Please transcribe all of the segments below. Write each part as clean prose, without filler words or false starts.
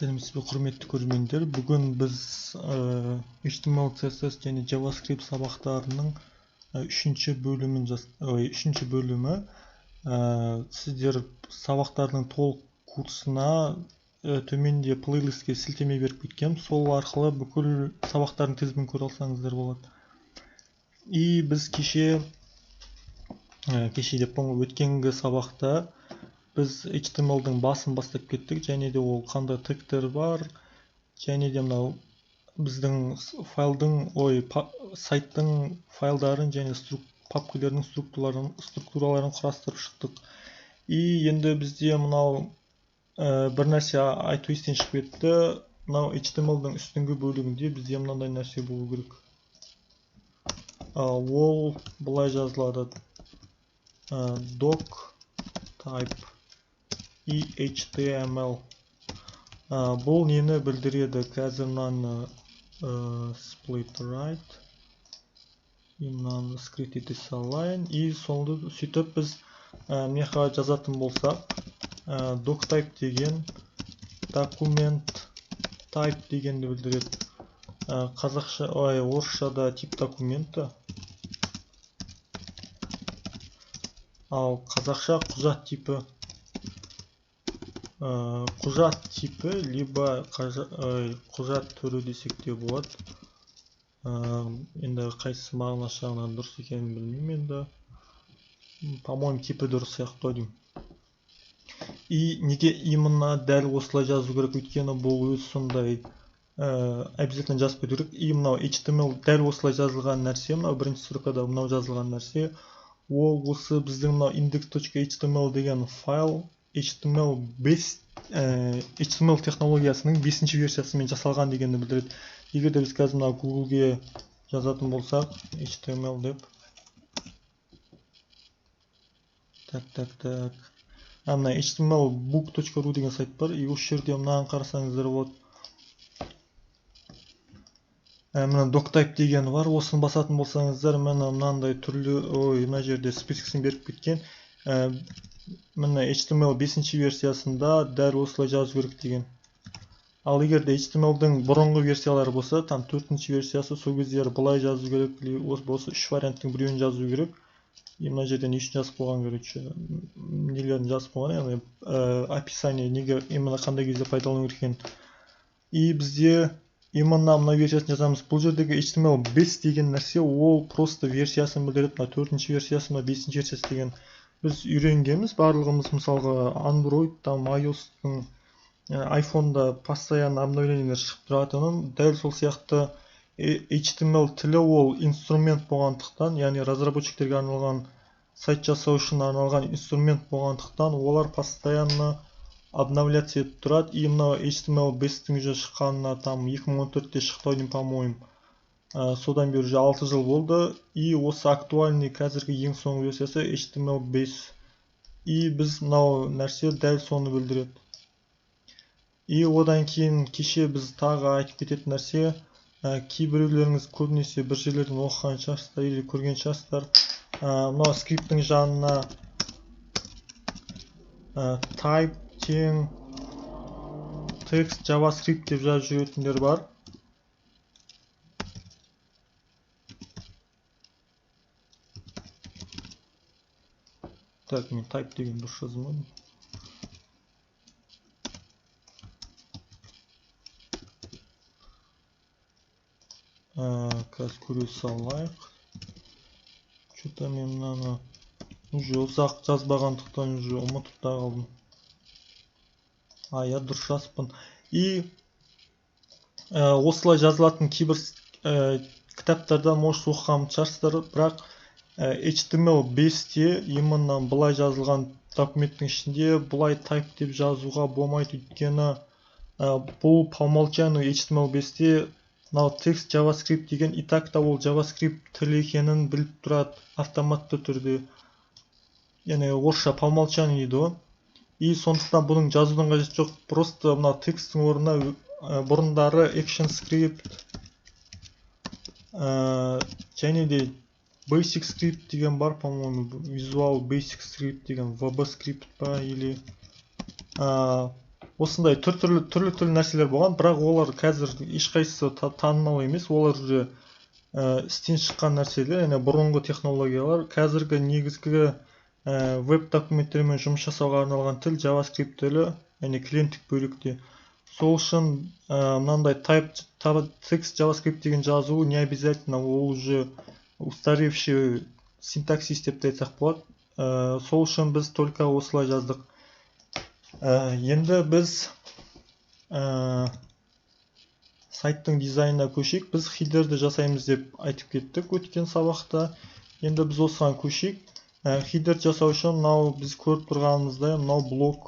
Сәлеметсізбе құрметті көрермендер. Бүгін біз HTML, CSS және JavaScript сабақтарының үшінші бөлімі. Сіздер сабақтардың толық курсына төменде плейлистке сілтеме беріп кеткем. Сол арқылы бүкіл сабақтардың тізімін көре алсаңыздар болады. И біз өткенгі сабақта біз HTML-дің басын бастап кеттік, және де ол қандай тегтер бар, және де мынау біздің сайттың файлдарын және папкалердің структураларын құрастырып шықтық. И енді бізде мынау бір нәрсе айту естен шығып кетті. Мынау HTML-дің үстіңгі бөлігінде бізде мынандай нәрсе болу керек. Ол былай жазылады: doc type HTML. Бұл нені білдіреді? Қазір мынаны split right, мынаны script ете салайын. И соңында сөйтіп біз меха жазатын болсақ, doc type деген document type дегенді білдіреді. Орысшада тип документі, ал қазақша құжат типі, либо құжат түрі десек те болады. Енді қайсысы мағынасы жағынан дұрыс екенін білмеймін енді. По-моему, типі дұрыс сияқты деймін. И неге именно дәл осылай жазу керек? Өйткені бұл өз сондай обязательно жазып кету керек. И мынау HTML дәл осылай жазылған нәрсе, мынау бірінші строкада мынау жазылған нәрсе, ол осы біздің мынау index.html деген файл HTML технологиясының 5-ші версиясымен жасалған дегенді білдіреді. Егер де біз қазір мына Google-ге жазатын болсақ, HTML деп. Мына htmlbook.ru деген сайт бар. И осы жерде мынаны қарасаңыздар болады. Мына doctype деген бар. Осыны басатын болсаңыздар, мынандай түрлі, мына жерде спискісін беріп кеткен. Мына HTML 5-ші версиясында дәл осылай жазу керек деген. Ал егер де HTML-дің бұрынғы версиялары болса, там 4-ші версиясы, сол кездері былай жазу керек, осы 3 варианттың біреуін жазу керек. И мына жерде не үшін жазып қойған керек? Нелерін жазып қойған, яғни описание неге именно қандай кезде пайдалану керек екенін. И бізде именно мына версиясын жазамыз. Бұл жердегі HTML 5 деген нәрсе, ол просто версиясын білдіреді. Мына 4-ші версиясы, мына 5-ші версиясы деген. Біз үйренгенбіз, барлығымыз мысалға Android, там iOS-тың, iPhone-да постоянно обновлениелер шығып тұратынын. Дәл сол сияқты HTML тілі ол инструмент болғандықтан, яғни разработчиктерге арналған, сайт жасау үшін арналған инструмент болғандықтан, олар постоянно обновляться етіп тұрады. И мынау HTML 5-тің уже шыққанына там 2014-те шықты деймін, по-моему. Содан бері 6 жыл болды. И осы актуальный қазіргі ең соңғы версиясы HTML 5. И біз мынау нәрсе дәл соны білдіреді. И одан кейін кеше біз тағы айтып кететін нәрсе, кейбіреулеріңіз көбінесе бір жерлерден оқыған шығарсыздар или көрген шығарсыздар. Мынау скриптің жанына type тең text JavaScript деп жазып жүретіндер бар. Так, мен type деген дұрыс жазылмадым. Қазір көре салайық. Что-то мен мынаны уже ұзақ жазбағандықтан уже ұмытып та қалдым. Я дұрыс жазыппын. И осылай жазылатын кейбір кітаптардан может оқыған шығарсыздар, бірақ HTML 5-те именно былай жазылған документтің ішінде былай type деп жазуға болмайды, өйткені бұл по умолчанию HTML 5-те мынау text JavaScript деген, и так та ол JavaScript тілі екенін біліп тұрады автоматты түрде. Яғни орысша по умолчанию дейді ғой. И сондықтан бұның жазудың қажеті жоқ. Просто мына тексттің орнына бұрындары ActionScript және де Basic Script деген бар, по-моему, Visual Basic Script деген VB Script па, или осындай түрлі нәрселер болған, бірақ олар қазір ешқайсысы танымал емес, олар уже істен шыққан нәрселер, яғни бұрынғы технологиялар. Қазіргі негізгі веб документтермен жұмыс жасауға арналған тіл JavaScript тілі, яғни клиенттік бөлікте. Сол үшін мынандай text JavaScript деген жазу не обязательно, ол уже устаревший синтаксис деп айтсақ болады. Сол үшін біз только осылай жаздық. Енді біз сайттың дизайнына көшейік. Біз хидерді жасаймыз деп айтып кеттік өткен сабақта. Енді біз осыған көшейік. Хидер жасау үшін мынау біз көріп тұрғанымыздай мынау блок.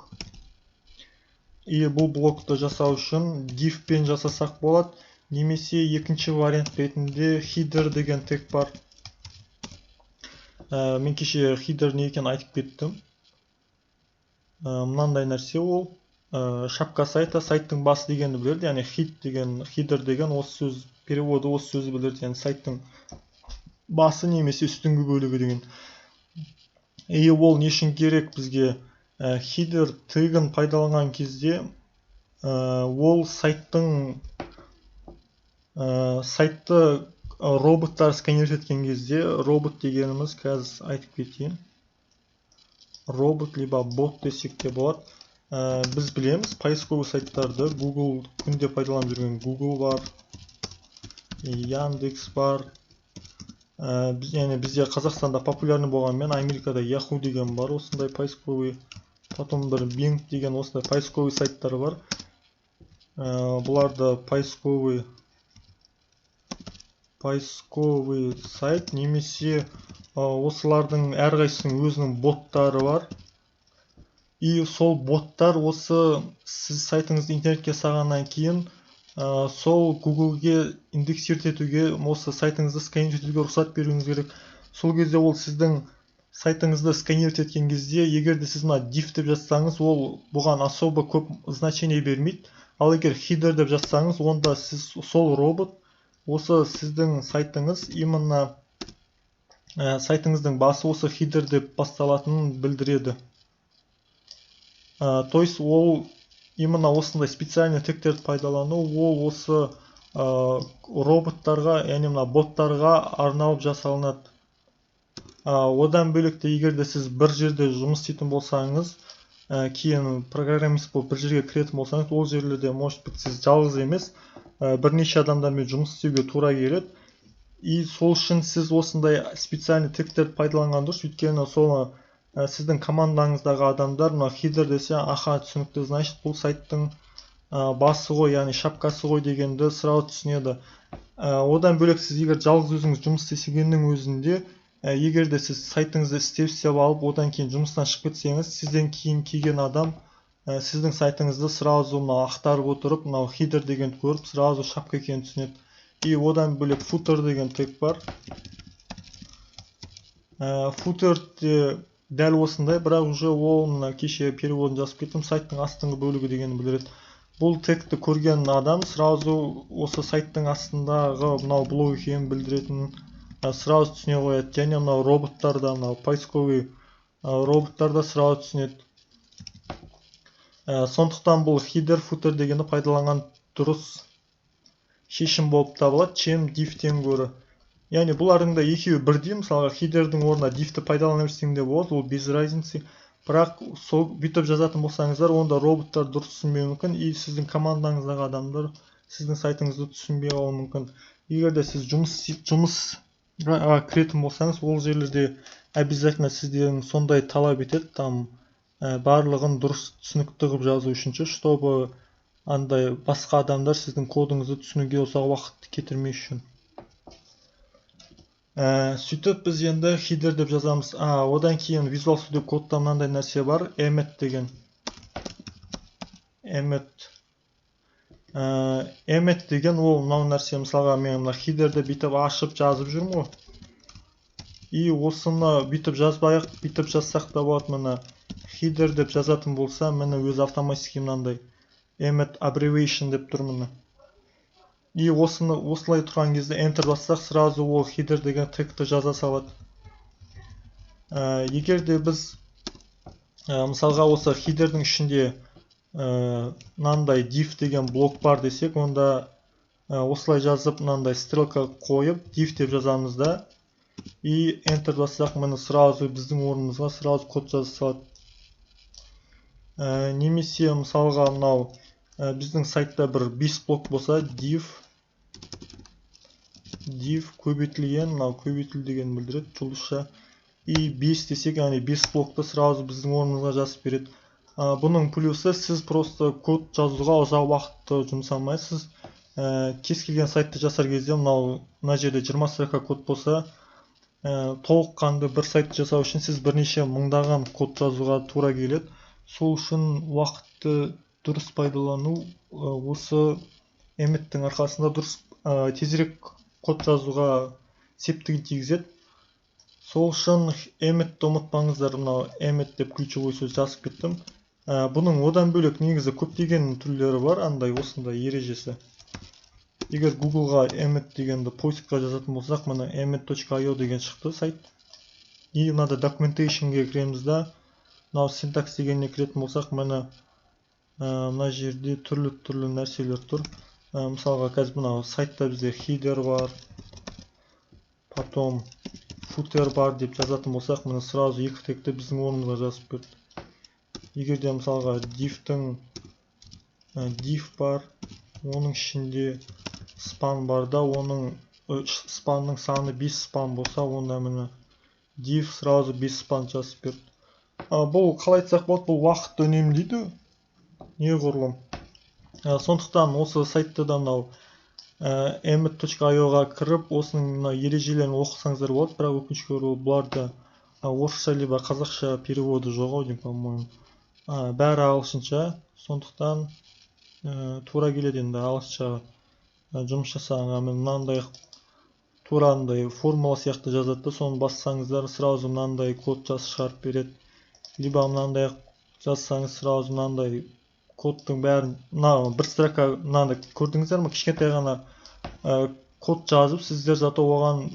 И бұл блокты жасау үшін div пен жасасақ болады. Немесе екінші вариант ретінде header деген тег бар. Мен кеше header не екенін айтып кеттім. Мынандай нәрсе ол. Шапка сайта, сайттың басы дегенді білдіреді, яғни header деген осы сөз, переводы осы сөзі білдіреді, яғни сайттың басы немесе үстіңгі бөлігі деген. И ол не үшін керек бізге? Header тегін пайдаланған кезде ол сайтты роботтар сканер еткен кезде, робот дегеніміз қазір айтып кетейін. Робот либо бот десек те болады. Біз білеміз, поисковый сайттарды Google күнде пайдаланып жүрген Google бар, Яндекс бар. Бізде Қазақстанда популярны болғанмен, Америкада Yahoo деген бар, осындай поисковый. Потом бір Bing деген осындай поисковый сайттар бар. Бұларды поисковый сайт, немесе осылардың әрқайсысының өзінің боттары бар. И сол боттар осы сіз сайтыңызды интернетке салғаннан кейін сол Google-ге индексировать етуге, осы сайтыңызды сканировать етуге рұқсат беруіңіз керек. Сол кезде ол сіздің сайтыңызды сканировать еткен кезде, егер де сіз мына div деп жазсаңыз, ол бұған особо көп значение бермейді. Ал егер header деп жазсаңыз, онда сіз сол робот осы сіздің сайтыңыз, именно сайтыңыздың басы осы header деп басталатынын білдіреді. То есть ол именно осындай специальный тегтерді пайдалану, ол осы роботтарға, яғни мына боттарға арналып жасалынады. Одан бөлекте, егер де сіз бір жерде жұмыс істейтін болсаңыз, кейін программист болып бір жерге кіретін болсаңыз, ол жерлерде может быть сіз жалғыз емес, бірнеше адамдармен жұмыс істеуге тура келеді. И сол үшін сіз осындай специальный тегтерді пайдаланған дұрыс, өйткені соны сіздің командаңыздағы адамдар header десе, аха, түсінікті, значит, бұл сайттың басы ғой, яғни шапкасы ғой дегенді сразу түсінеді. Одан бөлек сіз егер жалғыз өзіңіз жұмыс істесеңіздің өзінде, егер де сіз сайтыңызды істеп алып, одан кейін жұмыстан шығып кетсеңіз, сізден кейін келген адам сіздің сайтыңызды сразу ақтарып отырып, header дегенді көріп, сразу шапка екенін түсінеді. И одан бөлек footer деген тег бар. Footer дәл осындай, бірақ уже ол кеше переводын жазып кеттім, сайттың астыңғы бөлігі дегенді білдіреді. Бұл тегті көрген адам сразу осы сайттың астындағы мынау блок екенін білдіретінін сразу түсіне қояды. Және мынау роботтарда, мынау поисковый роботтарда сразу түсінеді. Сондықтан бұл header, footer дегенді пайдаланған дұрыс шешім болып табылады, чем div-тен гөрі. Яғни бұлардың да екеуі бірдей, мысалға headerдің орнына div-ті пайдалана берсең де болады, ол без разницы. Бірақ сол бүйтіп жазатын болсаңыздар, онда роботтар дұрыс түсінбеуі мүмкін, и сіздің командаңыздағы адамдар сіздің сайтыңызды түсінбей қалуы мүмкін. Егер де сіз жұмысқа кіретін болсаңыз, ол жерлерде обязательно сізден сондай талап етеді, там барлығын дұрыс түсінікті қылып жазу үшінші, чтобы андай басқа адамдар сіздің кодыңызды түсінуге ұзақ уақыт кетірмей үшін. Сөйтіп біз енді header деп жазамыз. Одан кейін Visual Studio Code'да мынандай нәрсе бар, emmet деген. Emmet деген ол мынау нәрсе, мысалға мен headerді бүйтіп ашып жазып жүрмін ғой. И осыны бүйтіп жазбайық, бүйтіп жазсақ та болады, мына header деп жазатын болса, мені өзі автоматически мынандай emmet abbreviation деп тұр мына. И осылай тұрған кезде enter бассақ, сразу ол header деген тегті жаза салады. Егер де біз мысалға осы headerдің ішінде мынандай div деген блок бар десек, онда осылай жазып, мынандай стрелка қойып, div деп жазамыз да, и enter бассақ, міне сразу біздің орнымызға сразу код жаза салады. Немесе мысалға мынау біздің сайтта бір 5 блок болса, div көбейтілген, мынау көбейтілді деген білдіреді жұлдызша, и 5 десек, яғни 5 блокты сразу біздің орнымызға жазып береді. Бұның плюсы, сіз просто код жазуға ұзақ уақытты жұмсамайсыз. Кез келген сайтты жасар кезде, мына жерде 20 строка код болса, толыққанды бір сайтты жасау үшін сіз бірнеше мыңдаған код жазуға тура келеді. Сол үшін уақытты дұрыс пайдалану осы эмметтің арқасында дұрыс тезірек код жазуға септігін тигізеді. Сол үшін эмметті ұмытпаңыздар, мынау эммет деп ключевой сөз жазып кеттім. Бұның одан бөлек негізі көптеген түрлері бар, андай осындай ережесі. Егер Google-ға emmet дегенді поискқа жазатын болсақ, мына emmet.io деген шықты сайт. И мынада documentation-ге кіреміз да, мынау синтакс дегеніне кіретін болсақ, мына жерде түрлі нәрселер тұр. Мысалға, қазір мынау сайтта бізде header бар, потом footer бар деп жазатын болсақ, мына сразу екі тегті біздің орнымызға жазып берді. Егер де мысалға div бар, оның ішінде span бар да, оның spanның саны 5 span болса, онда міне div сразу 5 span жазып берді. Бұл қалай айтсақ болады, бұл уақыт үнемдейді, неғұрлым. Сондықтан осы сайтта да мынау emmet.io-ға кіріп, осының ережелерін оқысаңыздар болады, бірақ өкінішке орай бұларда орысша либо қазақша переводы жоқ ау деймін, по-моему. Бәрі ағылшынша, сондықтан тура келеді енді ағылшынша жұмыс жасағанға. Мынандай турандай формула сияқты жазады, соны бассаңыздар сразу мынандай код жазып шығарып береді. Либо мынандай жазсаңыз сразу мынандай кодтың бәрін, бір строка мынандай көрдіңіздер ме, кішкентай ғана код жазып, сіздер зато оған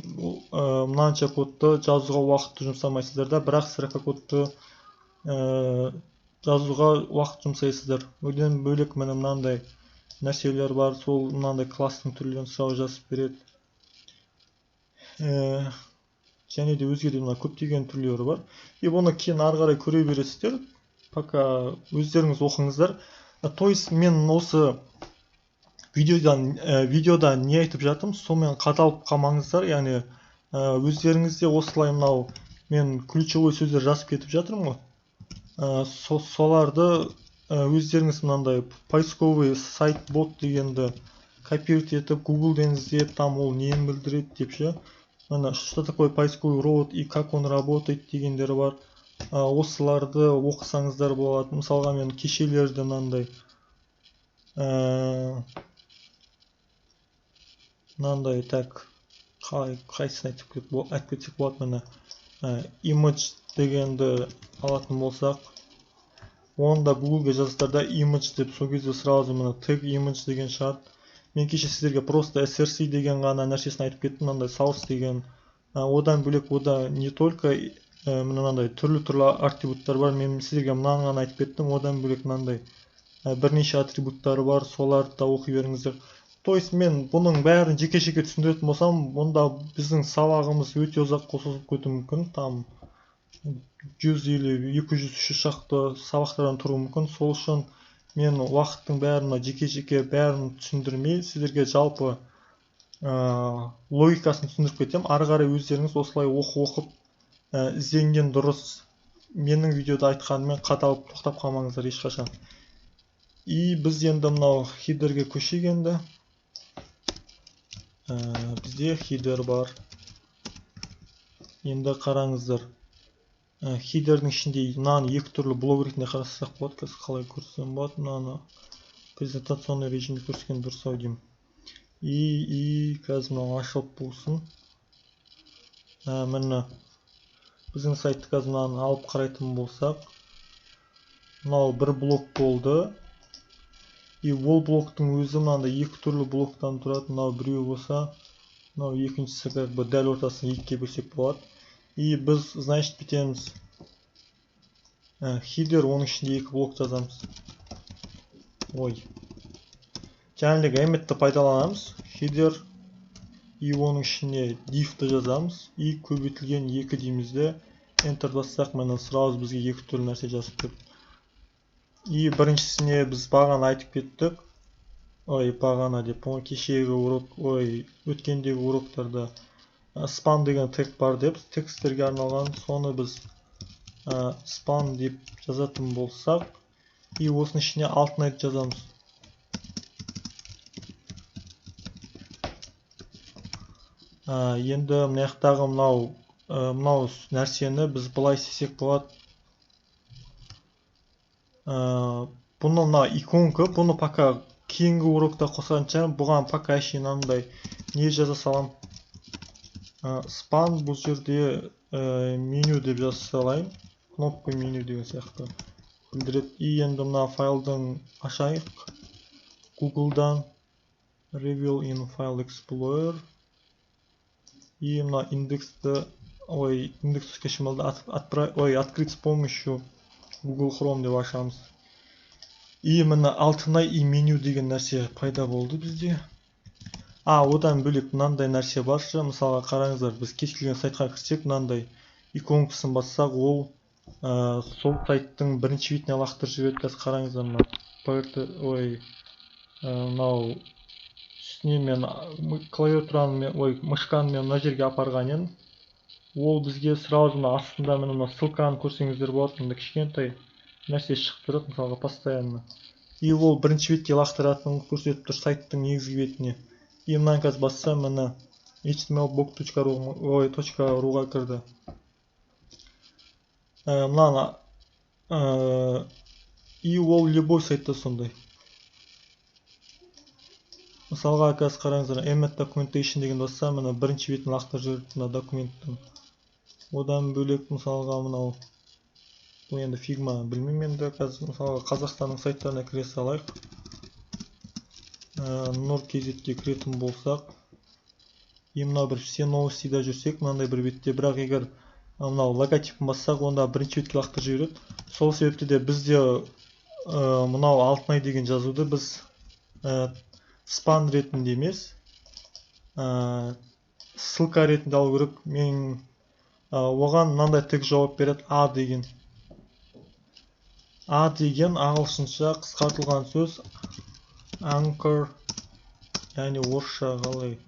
мынанша кодты жазуға уақытты жұмсамайсыздар да, бірақ строка кодты жазуға уақыт жұмсайсыздар. Одан бөлек міне мынандай нәрселер бар, сол мынандай класстың түрлерін сразу жазып береді. Және де өзге де көптеген түрлері бар. И бұны кейін ары қарай көре бересіздер, пока өздеріңіз оқыңыздар. То есть мен осы видеода не айтып жатым, сонымен қадалып қалмаңыздар, яғни өздеріңізде осылай мынау мен ключевой сөздер жазып кетіп жатырмын ғой. Соларды өздеріңіз мынандай поисковый сайт бот дегенді копировать етіп, Google-ден іздеп, там ол нені білдіреді деп ше. Что такое поисковый робот и как он работает дегендері бар. Осыларды оқысаңыздар болады. Мысалға мен кешелерді мынандай так қайсысын айтып кетсек болады, міне image дегенді алатын болсақ, онда Google-ге жазсыздар да image деп, сол кезде сразу мына tag image деген шығады. Мен кеше сіздерге просто src деген ғана нәрсесін айтып кеттім, мынандай source деген. Одан бөлек ода не только мынандай түрлі атрибуттар бар, мен сіздерге мынаны ғана айтып кеттім. Одан бөлек мынандай бірнеше атрибуттары бар, соларды да оқи беріңіздер. То есть мен бұның бәрін жеке-жеке түсіндіретін болсам, онда біздің сабағымыз өте ұзаққа созылып кетуі мүмкін, там 100 или 200 шақты сабақтардан тұруы мүмкін. Сол үшін мен уақыттың бәрін жеке-жеке бәрін түсіндірмей, сіздерге жалпы логикасын түсіндіріп кетем. Ары қарай өздеріңіз осылай оқып ізденген дұрыс. Менің видеода айтқанымен қадалып тоқтап қалмаңыздар ешқашан. И біз енді мынау хидерге көшейік енді. Бізде хидер бар. Енді қараңыздар. Хидердің ішінде мынаны екі түрлі блок ретінде қарастырсақ болады. Қазір қалай көрсем болады, мынаны презентационный режимде көрсеткен дұрыс ау деймін. И қазір мынау ашылып болсын. Міне біздің сайтты қазір мынаны алып қарайтын болсақ, мынау бір блок болды. И ол блоктың өзі мынандай екі түрлі блоктан тұрады. Мынау біреу болса, мынау екіншісі как бы дәл ортасын екіге бөлсек болады. И біз, значит, бітеміз. Хидер, оның ішінде екі блок жазамыз. Жаңағы emmetті пайдаланамыз. Header и оның ішіне diff'ті жазамыз. И көбейтілген 2 дейміз де enter бассақ, міне сразу бізге екі түрлі нәрсе жазып берді. И біріншісіне біз бағана айтып кеттік. Бағана деп, кешегі урок, өткендегі уроктарда span деген тег бар деп, тексттерге арналған, соны біз span деп жазатын болсақ, и осының ішіне alternate жазамыз. Енді мынаяқтағы мынау нәрсені біз былай істесек болады. Бұны мына иконка, бұны пока кейінгі урокта қосқанша, бұған пока әшейін мынандай не жаза салам. Span бұл жерде меню деп жаза салайын. Кнопка меню деген сияқты білдіреді. И енді мына файлдың ашайық. Google'дан Reveal in File Explorer. И мына индексті, индекс кешімалды открыть с помощью Google Chrome деп ашамыз. И мына алтына и меню деген нәрсе пайда болды бізде. Одан бөлек мынандай нәрсе бар. Мысалға қараңыздар, біз кез келген сайтқа кірсек, мынандай иконкасын бассақ, ол сол сайттың бірінші бетіне лақтырып жібереді. Қазір қараңыздар, мынау үстіне мен клавиатураның мышкамен мына жерге апарған едім. Ол бізге сразу астында мына ссылканы көрсеңіздер болады, мында кішкентай нәрсе шығып тұрады, мысалға постоянно. И ол бірінші бетке лақтыратын көрсетіп тұр сайттың негізгі бетіне. И мынаны қазір бассам, мына htmlblog.ru-ға кірді. Мынаны и ол любой сайтта сондай. Мысалға қазір қараңыздар, emmet documentation деген бассам, мына бірінші бетін лақтырып жіберді мына документтің. Одан бөлек мысалға мынау, бұл енді фигма, білмеймін енді. Қазір мысалға Қазақстанның сайттарына кіре салайық. Nord.kz-ге кіретін болсақ, и мынау бір все новостида жүрсек, мынандай бір бетте, бірақ егер мынау логотипін бассақ, онда бірінші бетке лақтырып жібереді. Сол себепті де бізде мынау алтынай деген жазуды біз span ретінде емес, ссылка ретінде алу керек. Мен оған мынандай тег жауап береді, деген. Деген ағылшынша қысқартылған сөз, anchor, яғни орысша қалай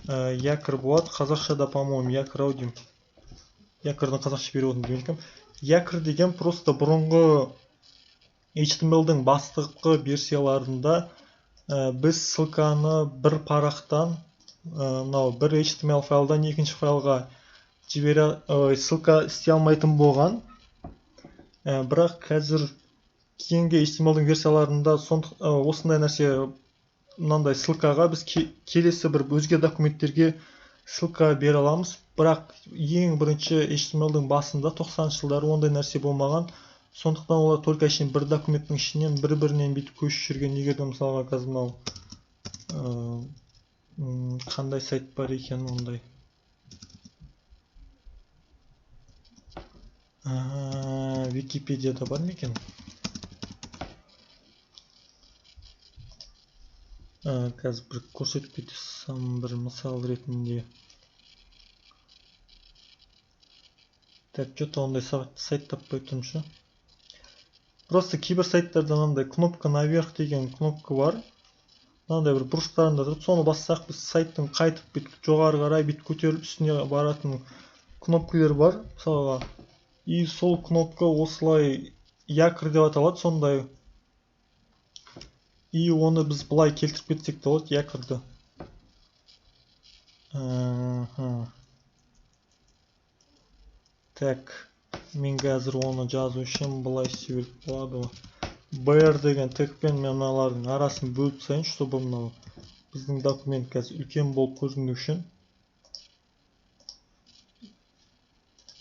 якір болады. Қазақшада, по-моему, якір аудим. Якірдің қазақша переводын білмеймін. Якір деген просто бұрынғы HTML-дің бастапқы версияларында біз ссылканы бір парақтан, бір HTML файлдан екінші файлға ссылка істей алмайтын болған. Бірақ қазір кейінгі HTML-дің версияларында осындай нәрсе, мынандай ссылкаға біз келесі бір өзге документтерге ссылка бере аламыз. Бірақ ең бірінші HTML-дің басында 90-шы жылдары ондай нәрсе болмаған. Сондықтан олар только әшейін бір документтің ішінен бір-бірінен бүйтіп көшіп жүрген. Егер де мысалға қазір мынау қандай сайт бар екен ондай. Википедияда бар ма екен? Қазір бір көрсетіп кетсем, бір мысал ретінде. Так, что-то ондай сайт таппай тұрмын. Просто кейбір сайттарда мынандай кнопка наверх деген кнопка бар. Мынандай бір бұрыштарында тұрып, соны бассақ, біз сайттың қайтып бүйтіп жоғары қарай бүйтіп көтеріліп үстіне баратын кнопкалар бар, мысалға. И сол кнопка осылай якір деп аталады, сондай. И оны біз былай келтіріп кетсек те болады, якірді. Так, мен қазір оны жазу үшін былай істеу болады. BR деген тегпен мен мыналардың арасын бөліп тастайын, чтобы мынау біздің документ қазір үлкен болып көріну үшін.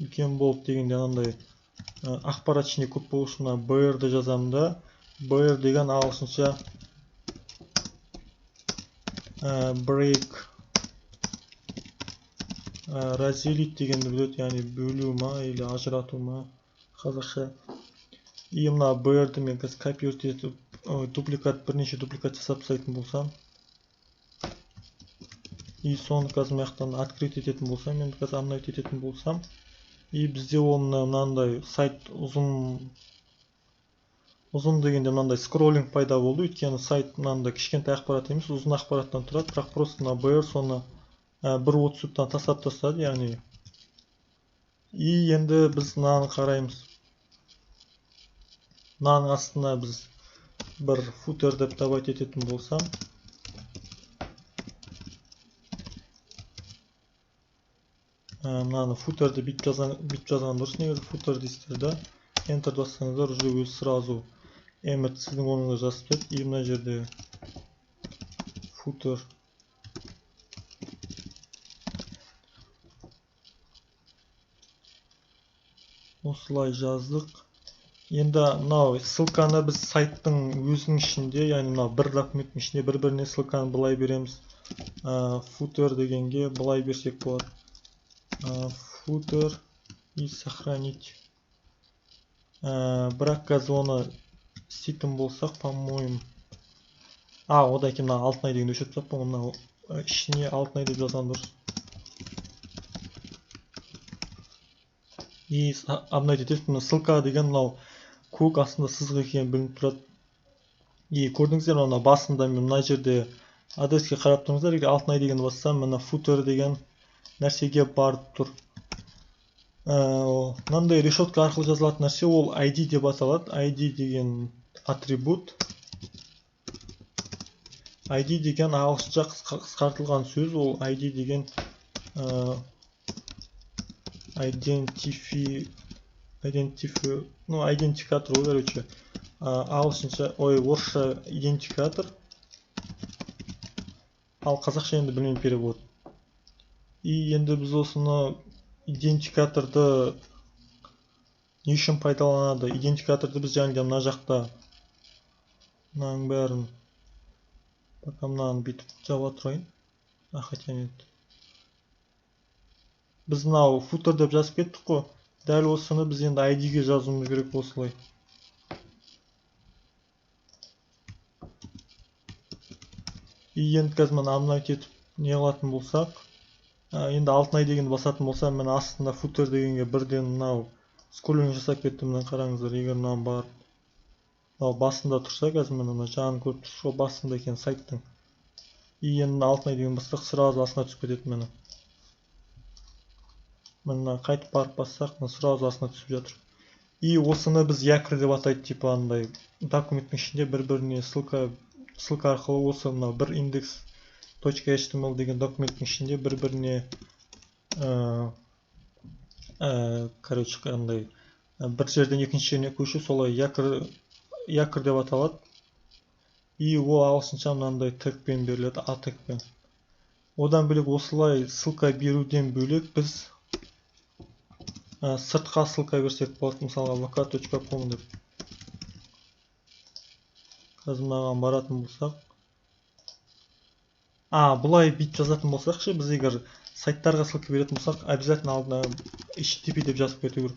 Үлкен болып дегенде андай ақпарат ішінде көп болу үшін BR-ді жазамын да. BR деген ағылшынша break, разделить дегенді біледі, яғни бөлу ма или ажырату ма қазақша. И мына BR-ді мен қазір копировать етіп, бірнеше дупликат жасап тастайтын болсам, и соны қазір мына жақтан открыть ететін болсам, енді қазір обновить ететін болсам, и бізде ол мынандай сайт ұзын дегенде мынандай скроллинг пайда болды, өйткені сайт мынандай кішкентай ақпарат емес, ұзын ақпараттан тұрады, бірақ просто мына BR соны 1.30-тан тастап тастады, яғни. И енді біз мынаны қараймыз. Мынаның астына біз бір footer деп добавить ететін болсам, мынаны footerді бүйтіп жазған дұрыс, негізі footer дейсіздер да, enter бассаңыздар, уже өзі сразу emmet сіздің орныңызға жазып береді. И мына жерде footer осылай жаздық. Енді мынау ссылканы біз сайттың өзінің ішінде, яғни мынау бір документтің ішінде бір-біріне ссылканы былай береміз. Footer дегенге былай берсек болады. Footer и сохранить. Бірақ қазір оны істейтін болсақ, по-моему, одан кейін мына алтынай деген өшіріп тастаппын, мынау ішіне алтынай деп жазған дұрыс. И обновить етесіз, мына ссылка деген мынау көк астында сызық екені білініп тұрады. И көрдіңіздер, мына басында мен мына жерде адреске қарап тұрыңыздар, егер алтынай дегенді бассам, мына footer деген нәрсеге барып тұр. Мынандай решетка арқылы жазылатын нәрсе ол ID деп аталады. ID деген атрибут. ID деген ағылшынша қысқартылған сөз, ол ID деген идентификатор, короче, ағылшынша, орысша идентификатор, ал қазақша енді білмеймін перевод. И енді біз осыны идентификаторды не үшін пайдаланады? Идентификаторды біз жаңағы мына жақта мынаның бәрін, пока мынаны бүйтіп жаба тұрайын. Хотя нет. Біз мынау footer деп жазып кеттік қой. Дәл осыны біз енді ID-ге жазуымыз керек осылай. И енді қазір мына обновить етіп не қылатын болсақ, енді алтынай дегенді басатын болсам, мен астында footer дегенге бірден мынау скроллинг жасап кеттім, мына қараңыздар, егер мынаны барып, мынау басында тұрса, қазір мына жағын көріп тұрсыз, сол басында екен сайттың. И енді алтынай деген бастақ сразу астына түсіп кетеді мені. Мына қайтып барып бассақ, сразу астына түсіп жатыр. И осыны біз якорь деп атайды, типа андай документтің ішінде бір-біріне ссылка арқылы осы мынау бір index.html деген документтің ішінде бір-біріне короче, қандай бір жерден екінші жеріне көшу, солай якорь деп аталады. И ол ағылшынша мынандай тегпен беріледі, а тегпен. Одан бөлек осылай ссылка беруден бөлек біз сыртқа ссылка берсек болады, мысалға vk.com деп. Қазір мынаған баратын болсақ. Бұлай бүйтіп жазатын болсақ ше, біз егер сайттарға ссылка беретін болсақ, обязательно алдына http деп жазып кету керек.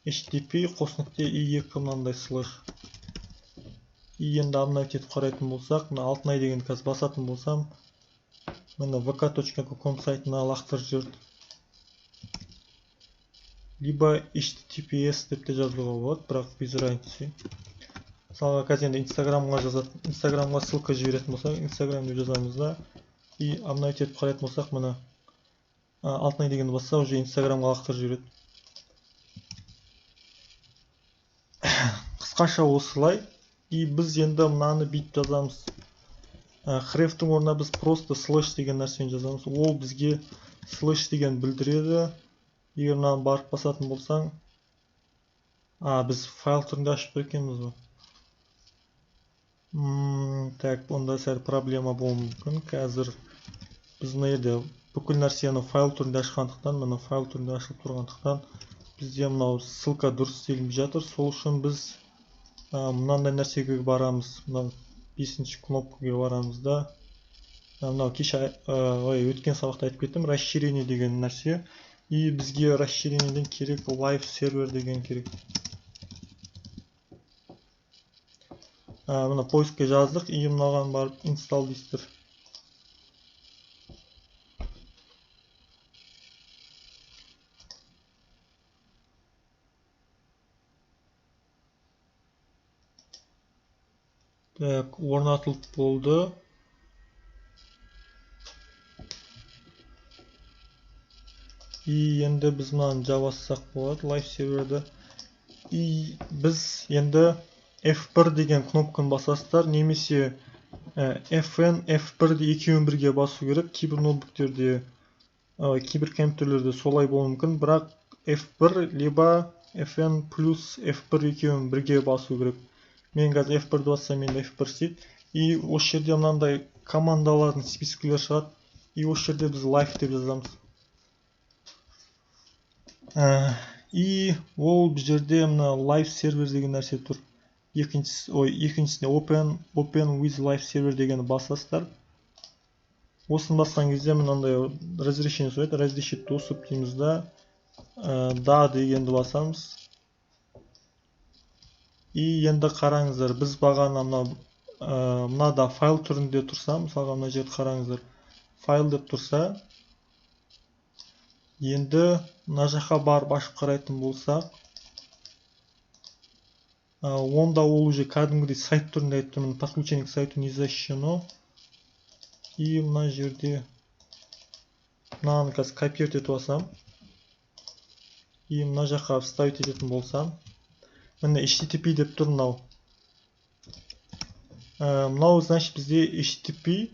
http /i2 мынандай слэш. И енді обновить етіп қарайтын болсақ, мына алтынай деген қазір басатын болсам, мына vk.com сайтына лақтырып жіберді. Либо https деп те жазуға болады, бірақ без разницы. Мысалға қазір енді инстаграмға ссылка жіберетін болсақ, инстаграм деп жазамыз да, и обновить етіп қарайтын болсақ, мына алтынай дегенді басса, уже инстаграмға лақтырып жібереді. Қысқаша осылай. И біз енді мынаны бүйтіп жазамыз. Hrefтің орнына біз просто слэш деген нәрсені жазамыз. Ол бізге слэш деген білдіреді. Егер мынаны барып басатын болсаң, біз файл түрінде ашып екенбіз ғой. Так, онда сәл проблема болуы мүмкін. Қазір біз мына жерде бүкіл нәрсені файл түрінде ашқандықтан, мына файл түрінде ашылып тұрғандықтан, бізде мынау ссылка дұрыс істелінбей жатыр. Сол үшін біз мынандай нәрсеге барамыз. Мынау 5-ші кнопкаға барамыз да. Мынау өткен сабақта айтып кеттім, расширение деген нәрсе. И бізге расширениеден керек live сервер деген керек. мына поискке жаздық, и мынаған барып install дейсіздер. Так, орнатылып болды. И енді біз мынаны жабассақ болады, live серверді. И біз енді F1 деген кнопканы басасыздар, немесе FN, F1-ді екеуін бірге басу керек. Кейбір ноутбуктерде, кейбір компьютерлерде солай болуы мүмкін, бірақ F1 либо FN плюс F1 екеуін бірге басу керек. Мен қазір F1-ді бассам, менде F1 істейді. И осы жерде мынандай командалардың спискілер шығады. И осы жерде біз live деп жазамыз. И ол бұл жерде мына live server деген нәрсе тұр. Екіншісіне open with live server дегені басасыздар. Осын басқан кезде мынандай разрешение сұрайды. Разрешить доступ дейміз да, да дегенді басамыз. И енді қараңыздар, біз бағана мынада файл түрінде тұрса, мысалға мына жерді қараңыздар, файл деп тұрса, енді мына жаққа барып ашып қарайтын болсақ, онда ол уже кәдімгідей сайт түрінде айтып тұрмын, подключение к сайту не защищено. И мына жерде мынаны қазір копировать етіп алсам, и мына жаққа вставить ететін болсам, міне HTTP деп тұр мынау. Мынау значит бізде HTTP.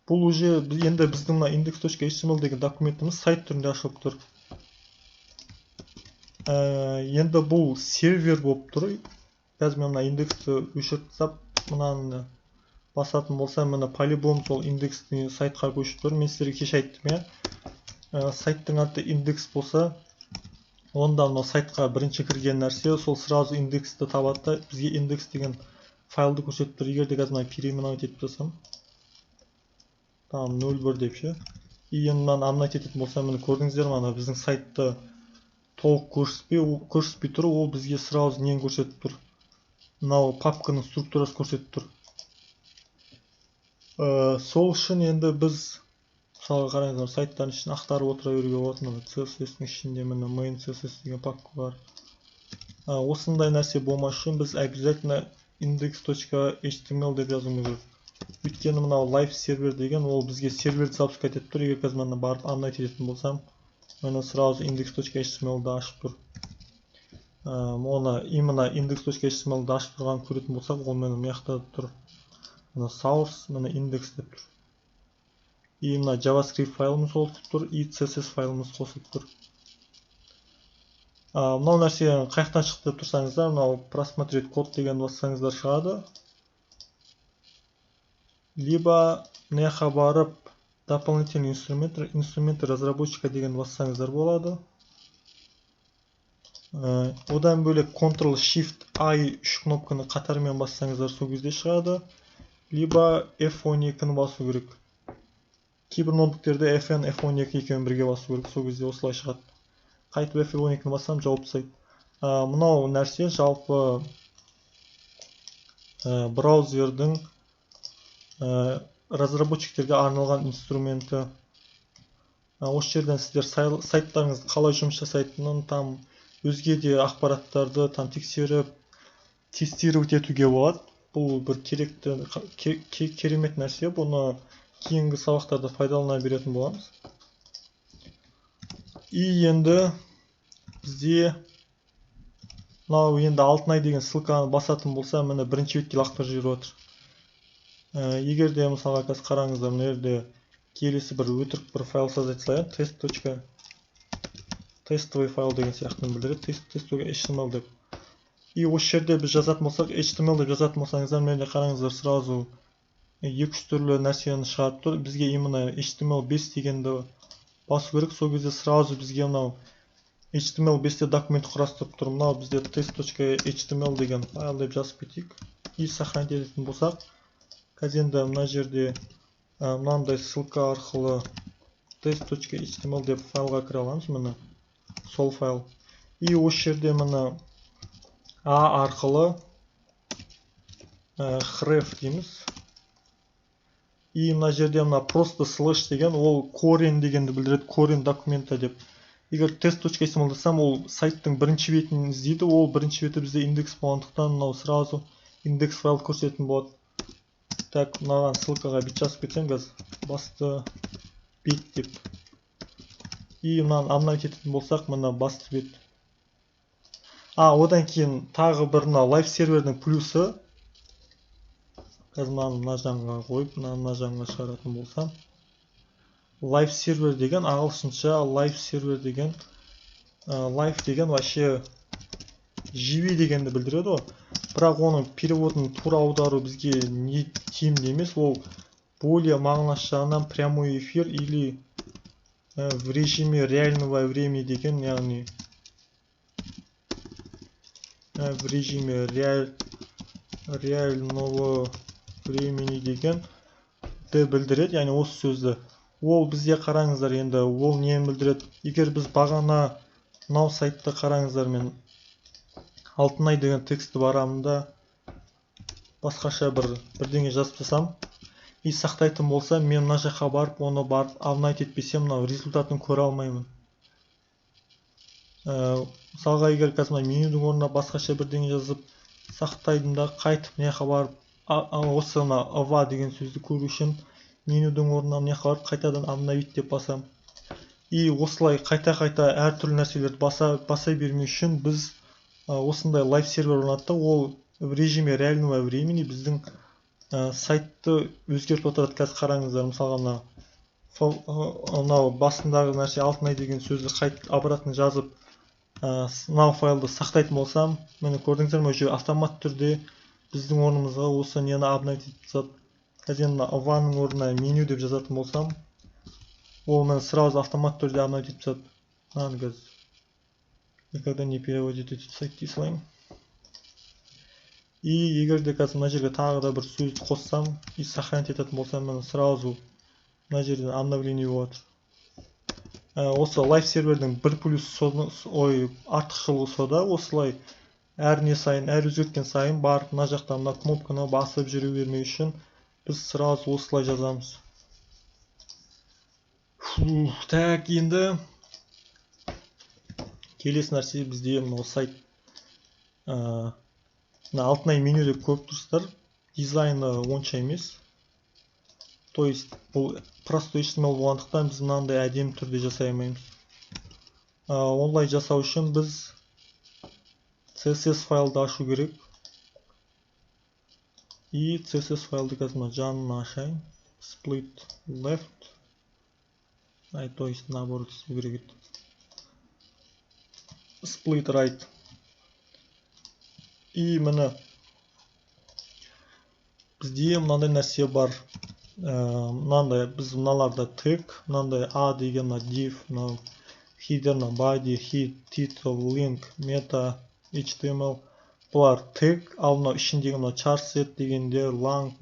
Бұл уже енді біздің мына index.html деген документіміз сайт түрінде ашылып тұр. Енді бұл сервер болып тұр. Қазір мен мына индексті өшіріп тастап, мынаны басатын болсам, міне полибом сол индексті сайтқа көшіп тұр. Мен сіздерге кеше айттым, сайттың аты индекс болса, онда мына сайтқа бірінші кірген нәрсе сол сразу индексті табады. Бізге индекс деген файлды көрсетіп тұр. Егер де қазір мына переименовать етіп тастасам, там 0.1 деп ше. И енді мынаны амнать ететін болсам, міне көрдіңіздер ме, біздің сайтты толық көрсетпей тұр, ол бізге сразу нені көрсетіп тұр. Мынау папканың структурасын көрсетіп тұр. Сол үшін енді біз мысалға қараңыздар, сайттардың ішін ақтарып отыра беруге болады. Мына CSS-ның ішінде міне main CSS деген папка бар. Осындай нәрсе болмас үшін біз обязательно index.html деп жазуымыз керек. Өйткені мынау live сервер деген ол бізге серверді запускать етіп тұр. Егер қазір мына барып амнать ететін болсам, мені сразу index.html-ді ашып тұр. Оны именно index.html-ді ашып тұрған көретін болсақ, ол мені маяқта тұр. Мына source, мені index деп тұр. И мына JavaScript файлымыз қосылып тұр, и CSS файлымыз қосылып тұр. Мынау нәрсе қаяқтан шықты деп тұрсаңыздар, мынау просмотреть код деген бассаңыздар шығады. Либо мына барып дополнительный инструменты разработчика деген бассаңыздар болады. Одан бөлек Ctrl-Shift-I 3 кнопканы қатарымен бассаңыздар сол кезде шығады. Либо F12-ні басу керек. Кейбір ноутбуктерде FN, F12 екеуін бірге басу керек, сол кезде осылай шығады. Қайтып F12-ні бассам жауап тастайды. Мынау нәрсе жалпы браузердің разработчиктерге арналған инструменті. Осы жерден сіздер сайттарыңыз қалай жұмыс жасайтынын, там өзге де ақпараттарды там тексеріп, тестировать етуге болады. Бұл бір керемет нәрсе. Бұны кейінгі сабақтарда пайдалана беретін боламыз. И енді бізде мынау енді алтынай деген ссылканы басатын болса, міне бірінші бетке лақтырып жіберіп отыр. Егер де мысалға қазір қараңыздар, мына жерде келесі бір өтірік бір файл создать салайын, тестовый файл деген сияқтыны білдіреді, test.html деп. И осы жерде біз жазатын болсақ, HTML деп жазатын болсаңыздар, мына жерде қараңыздар, сразу 2-3 түрлі нәрсені шығарып тұр. Бізге именно HTML5 дегенді басу керек. Сол кезде сразу бізге мынау HTML5-те документ құрастырып тұр. Мынау бізде test.html деген файл деп жазып кетейік. И сохранить ететін болсақ, қазір енді мына жерде мынандай ссылка арқылы test.html деп файлға кіре аламыз, міне сол файл. И осы жерде міне A арқылы href дейміз. И мына жерде мына просто слэш деген ол корень дегенді білдіреді, корень документа деп. Егер test.html молдасам, ол сайттың бірінші бетін іздейді, ол бірінші беті бізде индекс болғандықтан мынау сразу индекс файл көрсететін болады. Так, мынаған ссылкаға бет жазып кетсем қазір, басты бет деп. И мынаны обновить ететін болсақ, мына басты бет. Одан кейін тағы бір мына лайв сервердің плюсы. Қазір мына жағына қойып, мына жағына шығаратын болсам. Live сервер деген ағылшынша live сервер деген live деген вообще живи дегенді білдіреді ғой. Бірақ оның переводын тура аудару бізге не тиімді емес, ол более мағынасы жағынан прямой эфир или в режиме реального времени деген, яғни в режиме реального времени деген де білдіреді, яғни осы сөзді. Ол бізде қараңыздар енді, ол нені білдіреді? Егер біз бағана мынау сайтты қараңыздар, мен Алтынай деген тексті барамында басқаша бірдеңе жазып тастасам и сақтайтын болсам, мен мына жаққа барып, оны барып обновить етпесем, мынау результатын көре алмаймын. Мысалға, егер қазір менюдің орнына басқаша бірдеңе жазып сақтайдым да, қайтып мына жаққа барып, осы ava деген сөзді көру үшін менюдің орнына мына жаққа барып қайтадан обновить деп басам. И осылай қайта-қайта әртүрлі нәрселерді баса бермеу үшін біз осындай лайв сервер орнаттық. Ол в режиме реального времени біздің сайтты өзгертіп отырады. Қазір қараңыздар, мысалға мынау басындағы нәрсе Алтынай деген сөзді қайтып обратно жазып мынау файлды сақтайтын болсам, мені көрдіңіздер ме, уже автомат түрде біздің орнымызға осы нені обновить етіп тастады. Қазір енді avaның орнына меню деп жазатын болсам, ол мені сразу автомат түрде обновить етіп тастады. Қазір никогда не переводит этот сайт дей салайын. И егер де қазір мына жерге тағы да бір сөзді қоссам и сохранить ететін болсам, мені сразу мына жерден обновление болады. Осы лайв сервердің бір плюс артықшылығы сода, осылай әр не сайын, әр өзгерткен сайын барып мына жақта мына кнопканы басып жүре бермеу үшін біз сразу осылай жазамыз. Так, енді келесі нәрсе бізде мынау сайт. Алтынай меню деп көріп тұрсыздар, дизайны онша емес. То есть бұл простой HTML болғандықтан біз мынандай әдемі түрде жасай алмаймыз. Онлай жасау үшін біз CSS файлды ашу керек. И CSS файлды қазір жанына ашайын. Split left. То есть наоборот істеу керек еді. Split right. И міне бізде мынандай нәрсе бар. Мынандай біз мыналарда тег, мынандай a деген div, header, body, head, title, link, meta, html. Бұлар тег, ал мынау ішіндегі charset дегендер, lang,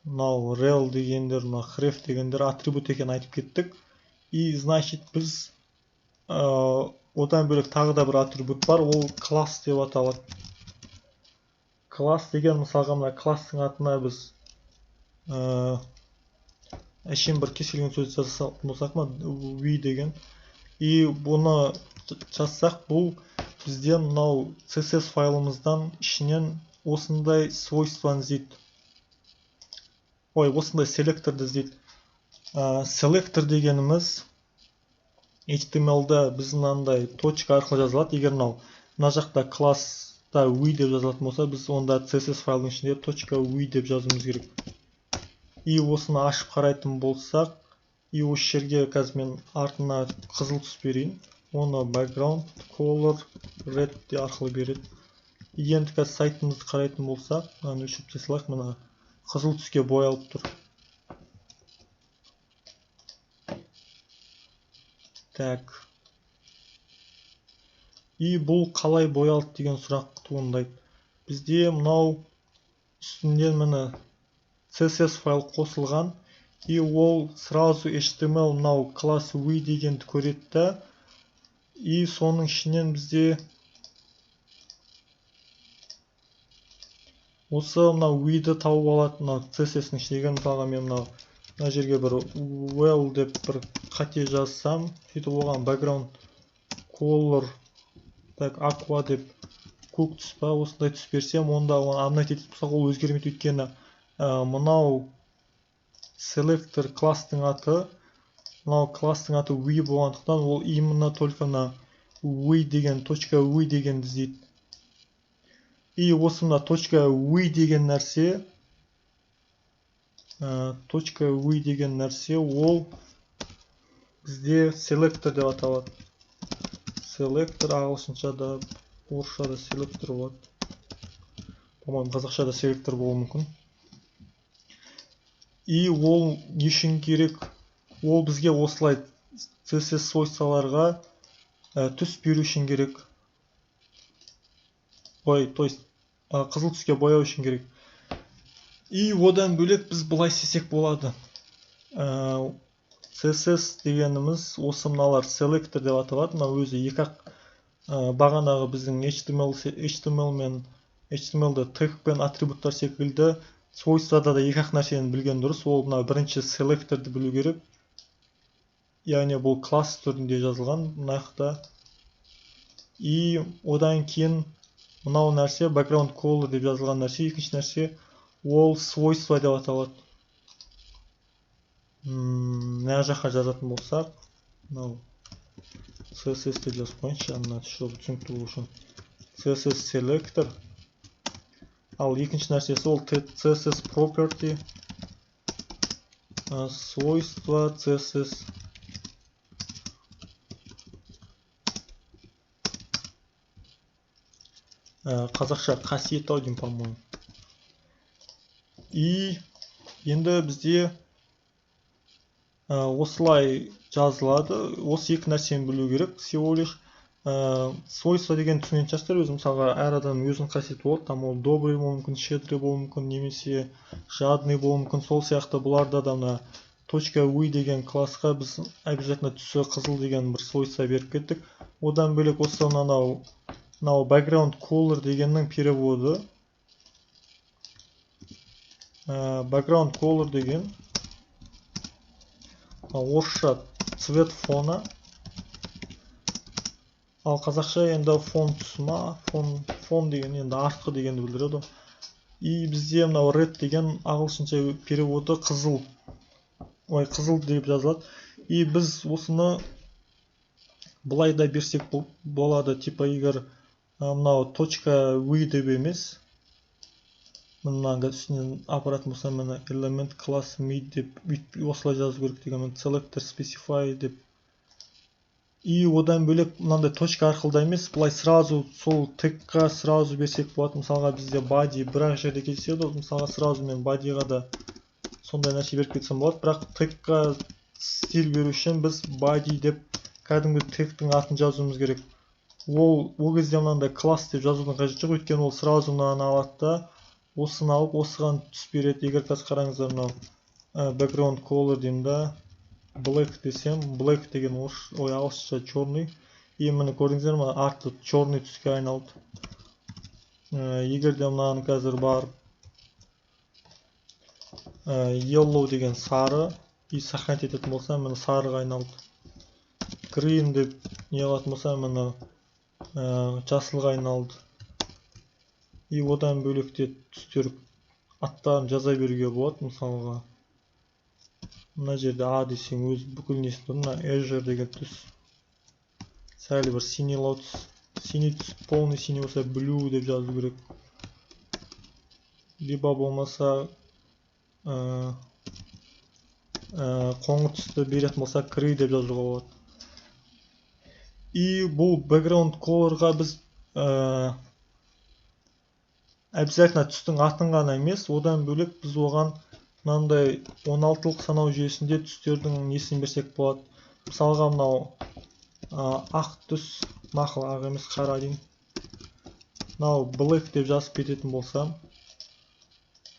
rel дегендер, href дегендер атрибут екенін айтып кеттік. И значит біз одан бөлек тағы да бір атрибут бар, ол класс деп аталады. Класс деген, мысалға мына класстың атына біз әшейін бір кез келген сөз жазсақ ма, we деген. И бұны жазсақ, бұл бізде мынау CSS файлымыздан ішінен осындай свойствоны іздейді. Осындай селекторды іздейді. Селектор дегеніміз HTML-да біз мынандай точка арқылы жазылады. Егер мына жақта класста we деп жазылатын болса, біз онда CSS файлдың ішінде .we деп жазуымыз керек. И осыны ашып қарайтын болсақ, и осы жерге қазір мен артына қызыл түс берейін. Оны background color red арқылы береді. Енді қазір сайтымызды қарайтын болсақ, мынаны өшіріп тастайық, мына қызыл түске боялып тұр. Так. И бұл қалай боялды деген сұрақ туындайды. Бізде мынау үстінде міне CSS файл қосылған, и ол сразу HTML мынау класс we дегенді көреді да, и соның ішінен бізде Осы мынау we-ді тауып алады, мынау CSS-ның ішіндегі. Мысалға мен мына жерге бір well деп бір қате жазсам, сөйтіп оған background color так aqua деп көк түс па осындай түс берсем, онда оны апдейт етіп болсақ ол өзгермейді, өйткені мынау selector класстың аты, мынау класстың аты we болғандықтан ол именно только на we деген .we деген іздейді. И осы мына .we деген нәрсе, .we деген нәрсе ол бізде selector деп аталады. Selector ағылшыншада, орысшада selector болады. По-моему, қазақшада selector болуы мүмкін. И ол не үшін керек? Ол бізге осылай CSS свойстволарға түс беру үшін керек. Ой, то есть қызыл түске бояу үшін керек. И одан бөлек біз былай істесек болады. CSS дегеніміз осы мыналар selector деп аталады. Мына өзі екі-ақ бағанағы біздің HTML мен HTML-ді тег пен атрибуттар секілді свойствода да екі-ақ нәрсені білген дұрыс. Ол мына бірінші selector'ды білу керек. Яғни бұл класс түрінде жазылған мынақта. И одан кейін мынау нәрсе background color деп жазылған нәрсе. Екінші нәрсе ол свойство деп аталады. Мына жаққа жазатын болсақ, мынау CSS деп жазып қойыншы, чтобы түсінікті болу үшін. CSS selector. Ал екінші нәрсесі ол CSS property, свойство CSS. Қазақша қасиет ау деймін, по-моему. И енді бізде осылай жазылады. Осы екі нәрсені білу керек. Всего лишь свойство деген түсінетін шығарсыздар. Өзі мысалға әр адамның өзінің қасиеті болады. Там ол добрый болуы мүмкін, щедрый болуы мүмкін, немесе жадный болуы мүмкін. Сол сияқты бұларда да мына .we деген классқа біз обязательно түсі қызыл деген бір свойство беріп кеттік. Одан бөлек осы мынау background color дегеннің переводы. Background color деген орысша цвет фона. Ал қазақша енді фон түсі ма, фон деген енді артқы дегенді білдіреді. И бізде мынау red деген ағылшынша переводы қызыл. Ой, қызыл деп жазылады. И біз осыны былай да берсек болады, типа егер мынау .we деп емес, мынаға үстінен апаратын болсам, мына element class mid деп осылай жазу керек деген, selector specify деп. И одан бөлек мынандай точка арқылы емес, былай сразу сол тегқа сразу берсек болады. Мысалға бізде body бір-ақ жерде кездеседі. Мысалға сразу мен bodyға да сондай нәрсе беріп кетсем болады. Бірақ тегқа стиль беру үшін біз body деп кәдімгі тегтің атын жазуымыз керек. Ол кезде мынандай класс деп жазудың қажеті жоқ, өйткені ол сразу мынаны алады да осыны алып осыған түс береді. Егер қазір қараңыздар, мынау background color деймін да, black десем, black деген ағылшынша черный. И міне көрдіңіздер ме, арты черный түске айналды. Егер де мынаны қазір бар yellow деген сары и сохранить ететін болсам, міне сарыға айналды. Green деп не қылатын болсам, міне жасылға айналды. И одан бөлікте түстер аттарын жаза беруге болады. Мысалға мына жерде A десең өз бүкіл несі тұр. Мына azure деген түс сәл бір синилау түс. Синий түс, полный синий болса blue деп жазу керек. Либо болмаса қоңыр түсті беретін болса gray деп жазуға болады. И бұл background colorға біз обязательно түстің атын ғана емес, одан бөлек біз оған мынандай 16-лық санау жүйесінде түстердің несін берсек болады. Мысалға мынау ақ түс, мақыл ақ емес, қара дейін. Мынау black деп жазып кететін болсам,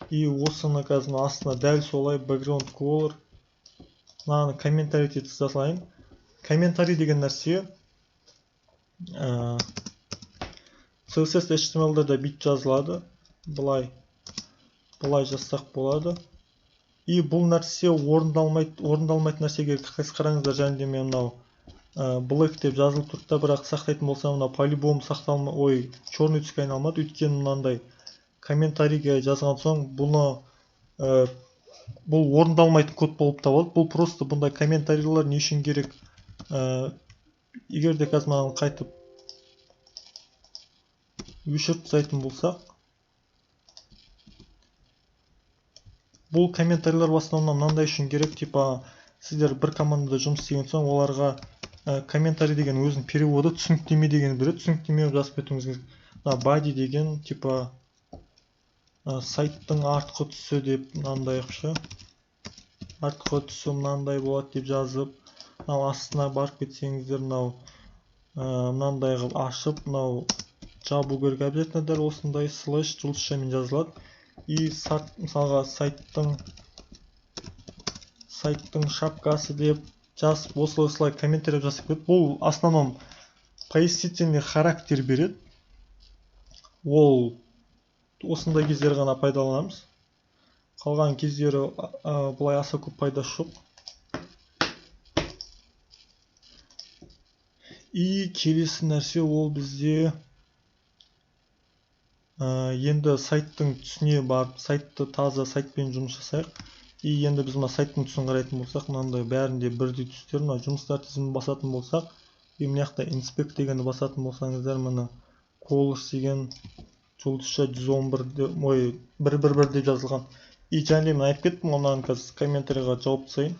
и осыны қазір астына дәл солай background color, мынаны комментарий етіп жасайын. Комментарий деген нәрсе CSS HTML-да да бит жазылады. Былай Бұлай жазсақ болады. И бұл нәрсе орындалмайтын нәрсеге қараңыздар, және де мен мынау black деп жазылып тұрды да, бірақ сақтайтын болсам мына по-любому черный түске айналмады, өйткені мынандай комментарийге жазған соң бұл орындалмайтын код болып табылады. Бұл просто бұндай комментарийлер не үшін керек? Егер де қазір мынаны қайтып өшіріп тастайтын болсақ, бұл комментарийлер в основном мынандай үшін керек, типа сіздер бір командада жұмыс істеген соң оларға комментарий деген өзінің переводы түсініктеме деген береді. Түсініктеме жазып кетуіңіз керек. Body деген типа сайттың артқы түсі деп мынандай ше. Артқы түсі мынандай болады деп жазып, мынау астына барып кетсеңіздер, мынандай қылып ашып, мынау жабу керек обязательно, дәл осындай слэш жұлдызшамен жазылады. И мысалға сайттың шапкасы деп жазып, осылай комментарий жасап кетеді. Бұл основном пояснительный характер береді. Ол осындай кездер ғана пайдаланамыз. Қалған кездері бұлай аса көп пайдасы жоқ. И келесі нәрсе ол бізде енді сайттың түсіне барып, таза сайтпен жұмыс жасайық. И енді біз сайттың түсін қарайтын болсақ, мынандай бәрінде бірдей түстер, жұмыстар тізімін басатын болсақ, и мына жақта inspect дегенді басатын болсаңыздар, мына colors деген жұлдызша 111 деп жазылған. И және мен айтып кеттім, онан қазір комментарийға жауап жасайын.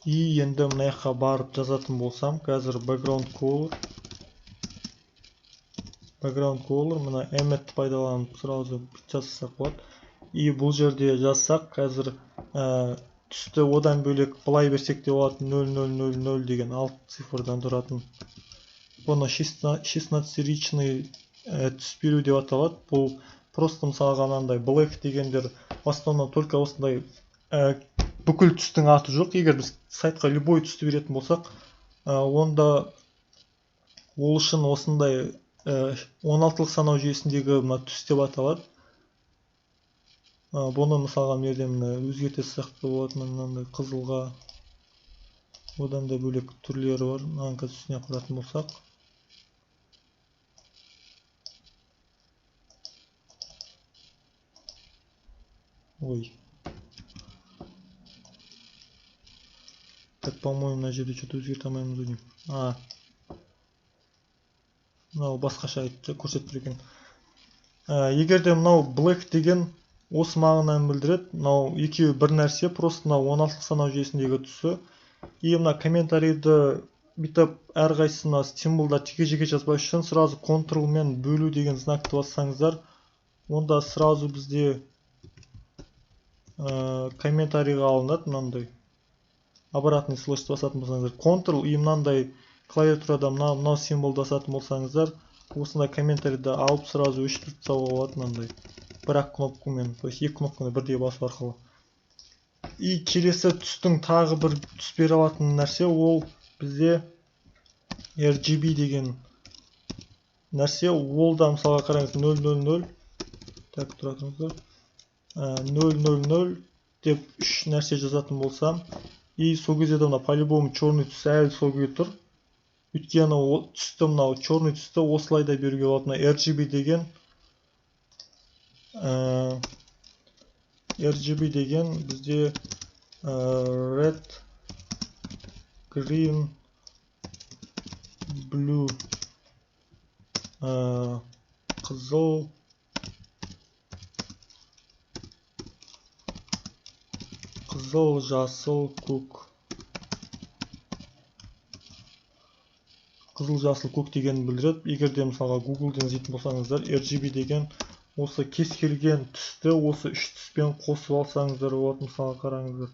И енді мына жаққа барып жазатын болсам, қазір background color, мына emmet пайдаланып сразу жазсақ болады. И бұл жерде жазсақ, қазір түсті одан бөлек былай берсек те болады, 0000 деген 6 цифрдан тұратын. Бұны 16-ричный түс беру деп аталады. Бұл просто мысалға мынандай black дегендер в основном только осындай бүкіл түстің аты жоқ. Егер біз сайтқа любой түсті беретін болсақ, онда ол үшін осындай 16-лық санау жүйесіндегі түс деп аталады. Бұны мысалға мерден өзгерте сақты болады, мынандай қызылға, одан да бөлек түрлері бар. Мынаны қазір үстіне қаратын болсақ, так, по-моему, мына жерде что-то өзгерте алмаймыз деймін. Мынау басқаша көрсетіп екен. Егер де мынау black деген осы мағынаны білдіреді, мынау екеуі бір нәрсе, просто мынау 16-лық санау жүйесіндегі түсі. И мына комментарийді бүйтіп әрқайсысына символдар жеке-жеке жазбай үшін сразу Ctrl мен бөлу деген знакты бассаңыздар, онда сразу бізде комментарийға алынады. Мынандай обратный слэш басатын болсаңыздар, Ctrl и мынандай клавиатурада мынау символ басатын болсаңыздар, осындай комментарийді алып сразу өшіріп тастауға болады. Мынандай бір-ақ кнопкамен, то есть екі кнопканы бірдей басу арқылы. И келесі түстің тағы бір түс бере алатын нәрсе, ол бізде RGB деген нәрсе. Ол да мысалға қараңыз 000, так тұратыңыздар, 000 деп үш нәрсе жазатын болсам, и сол кезде мына по-любому черный түс әлі сол күйі тұр. Өйткені түсті мынау черный түсті осылай да беруге болады. Мына RGB деген бізде red, green, blue, қызыл, жасыл, көк. Қызыл, жасыл, көк деген білдіреді. Егер де мысалға Google-ден іздейтін болсаңыздар, RGB деген осы кез келген түсті осы үш түспен қосып алсаңыздар болады. Мысалға қараңыздар.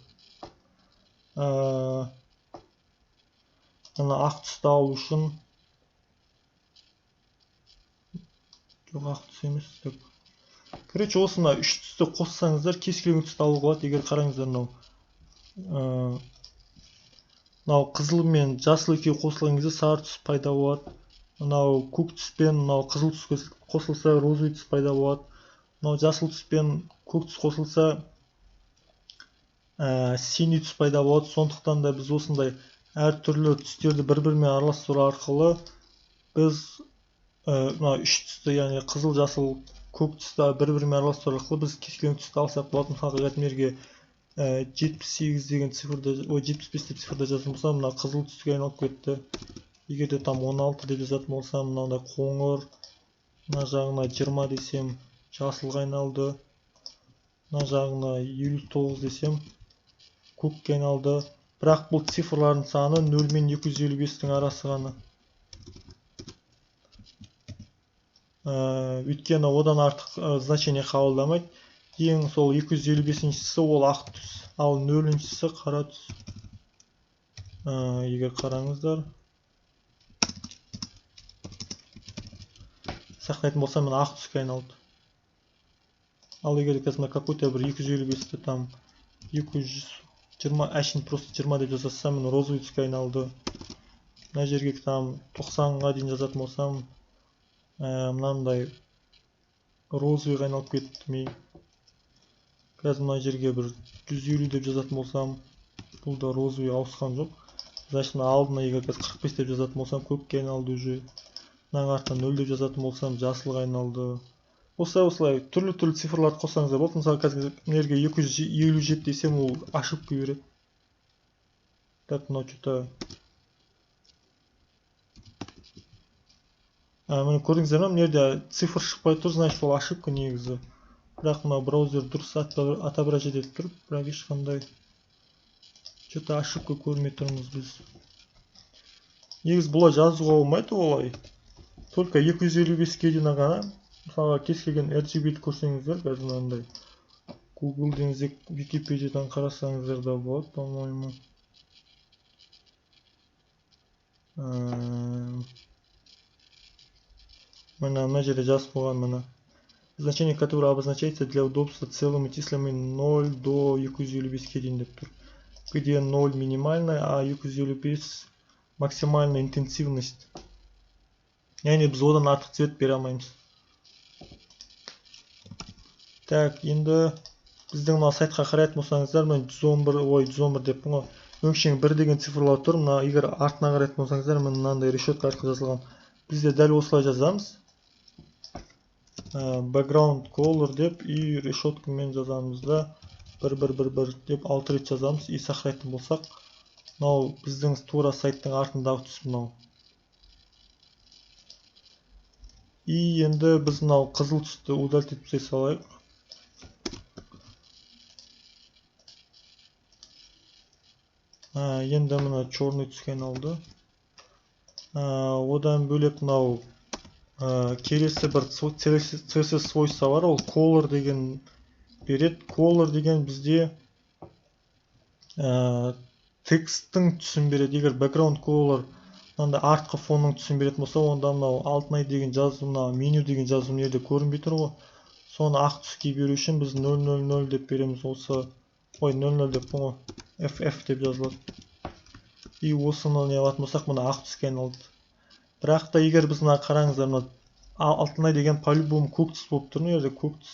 Ана ақ түсті алу үшін, жоқ, ақ түс емес. Короче, осына үш түсті қоссаңыздар, кез келген түсті алуға болады. Егер қараңыздар, мынау қызыл мен жасыл екеуі қосылған кезде сары түс пайда болады. мынау көк түспен мынау қызыл түс қосылса розовый түс пайда болады. Мынау жасыл түспен көк түс қосылса синий түс пайда болады. Сондықтан да біз осындай әртүрлі түстерді бір-бірімен араластыру арқылы біз мына үш түсті, яғни қызыл, жасыл, көк түсті бір-бірімен араластыру арқылы біз кез келген түсті алсақ болады. Мысалға жәдімерге 78 деген цифрды, 75 деп цифрды жазатын болсам, мына қызыл түске айналып кетті. Егер де там 16 деп жазатын болсам, мынандай қоңыр, мына жағына 20 десем, жасылға айналды. Мына жағына 59 десем, көкке айналды. Бірақ бұл цифрлардың саны 0 мен 255-тің арасы ғана. Өйткені одан артық значение қабылдамайды. Ең сол 255-шісі ол ақ түс, ал 0-шісі қара түс. Егер қараңыздар, сақтайтын болсам, мына ақ түске айналды. Ал егер қазір какой-то бір 255-ті там 220, әшін просто 20 деп жазасам, мына розовый түске айналды. Мына жерге там 90-ға дейін жазатын болсам, мынандай розовыйға айналып кетті. Қазір мына жерге бір 150 деп жазатын болсам, бұл да розовый ауысқан жоқ. Значит, мына алдына егер қазір 45 деп жазатын болсам, көкке айналды уже. Мына артынан 0 деп жазатын болсам, жасылға айналды. Осылай түрлі цифрларды қоссаңыздар болады. Мысалы, қазір мерге 257 десем, ол ошибка береді. Так, мынау что-то. Міне көрдіңіздер ме, мерде цифр шықпай тұр, значит, ол ошибка негізі. Бірақ мына браузер дұрыс отображать етіп тұр, бірақ ешқандай что-то ошибка көрмей тұрмыз біз. Негізі бұлай жазуға болмайды олай. Только 255-ке дейін ғана. Мысалға кез келген RGB'ді көрсеңіздер, қазір мынандай Google деңіздек Википедиядан қарасаңыздар да болады, по-моему. Мына жерде жазып қойған мына. Значение, которое обозначается для удобства целыми числами 0 до 255-ке дейін деп тұр. Где 0 минимальная, а 255 максимальная интенсивность. Яғни біз одан артық цвет бере алмаймыз. Так, енді біздің мына сайтқа қарайтын болсаңыздар, мен 111 деп бұны өңшең 1 деген цифрлар тұр. Мына егер артына қарайтын болсаңыздар, мен мынандай решетка арқылы жазылған. Бізде дәл осылай жазамыз. Background color деп и решеткамен жазамыз да 1 деп 6 рет жазамыз и сақтайтын болсақ, мынау біздің тура сайттың артындағы түс мынау. И енді біз мынау қызыл түсті удалить етіп тастай салайық. Енді мына черный түске айналды. Одан бөлек мынау келесі бір CSS свойства бар, ол color деген береді. Color деген бізде тексттің түсін береді. Егер background color артқы фонның түсін беретін болса, онда мынау алтынай деген жазу, меню деген жазу жерде көрінбей тұр ғой. Соны ақ түске беру үшін біз 000 деп береміз. Осы 00 деп бұны FF деп жазылады. И осыны не алатын болсақ, мына ақ түске айналды. Бірақ та егер біз мына қараңыздар, алтынай деген по-любому көк түс болып тұр, жерде көк түс.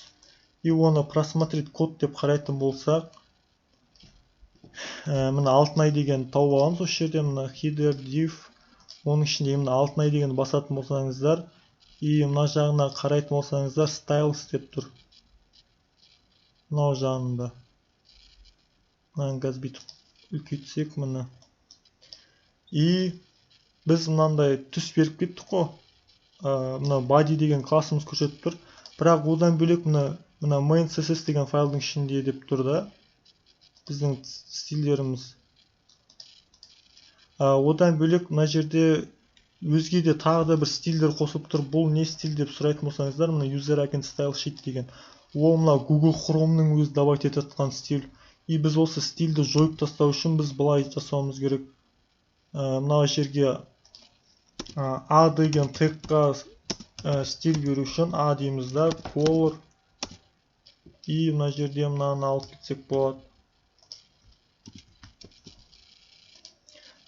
И оны просмотреть код деп қарайтын болсақ, мына алтынай деген тауып аламыз осы жерде, мына header div, оның ішінде мына алтынай деген басатын болсаңыздар, и мына жағына қарайтын болсаңыздар, styles деп тұр. Мынау жағында. Мынаны қазір бүйтіп үлкейтсек мына. И біз мынандай түс беріп кеттік қой. Мына body деген классымыз көрсетіп тұр. Бірақ одан бөлек мына main CSS деген файлдың ішінде деп тұр да. Біздің стильдеріміз. Одан бөлек мына жерде өзге де тағы да бір стильдер қосылып тұр. Бұл не стиль деп сұрайтын болсаңыздар, мына user icon style sheet деген. Ол мына Google Chrome'ның өзі добавить етіп жатқан стиль. И біз осы стильді жойып тастау үшін біз былай жасауымыз керек. Мына жерге A деген тегқа стиль беру үшін A дейміз да, color. И мына жерде мынаны алып кетсек болады.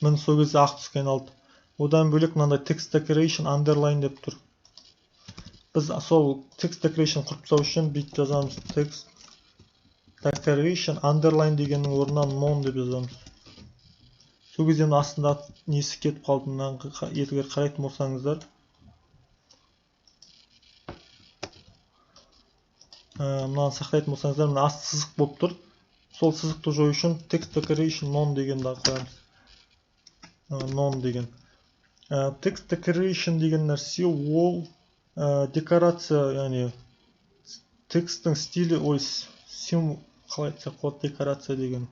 Міне сол кезде ақ түске айналды. Одан бөлек мынандай text decoration underline деп тұр. Біз сол text decoration құрып тастау үшін бүйтіп жазамыз: text decoration underline дегеннің орнына none деп жазамыз. Сол кезде астында несі кетіп қалды. Мынаны егер қарайтын болсаңыздар, мынаны сақтайтын болсаңыздар, мына асты сызық болып тұр. Сол сызықты жою үшін text decoration none дегенді қоямыз. None деген. Text decoration деген нәрсе ол декорация, яғни текстің стилі, қалай айтсақ болады, декорация деген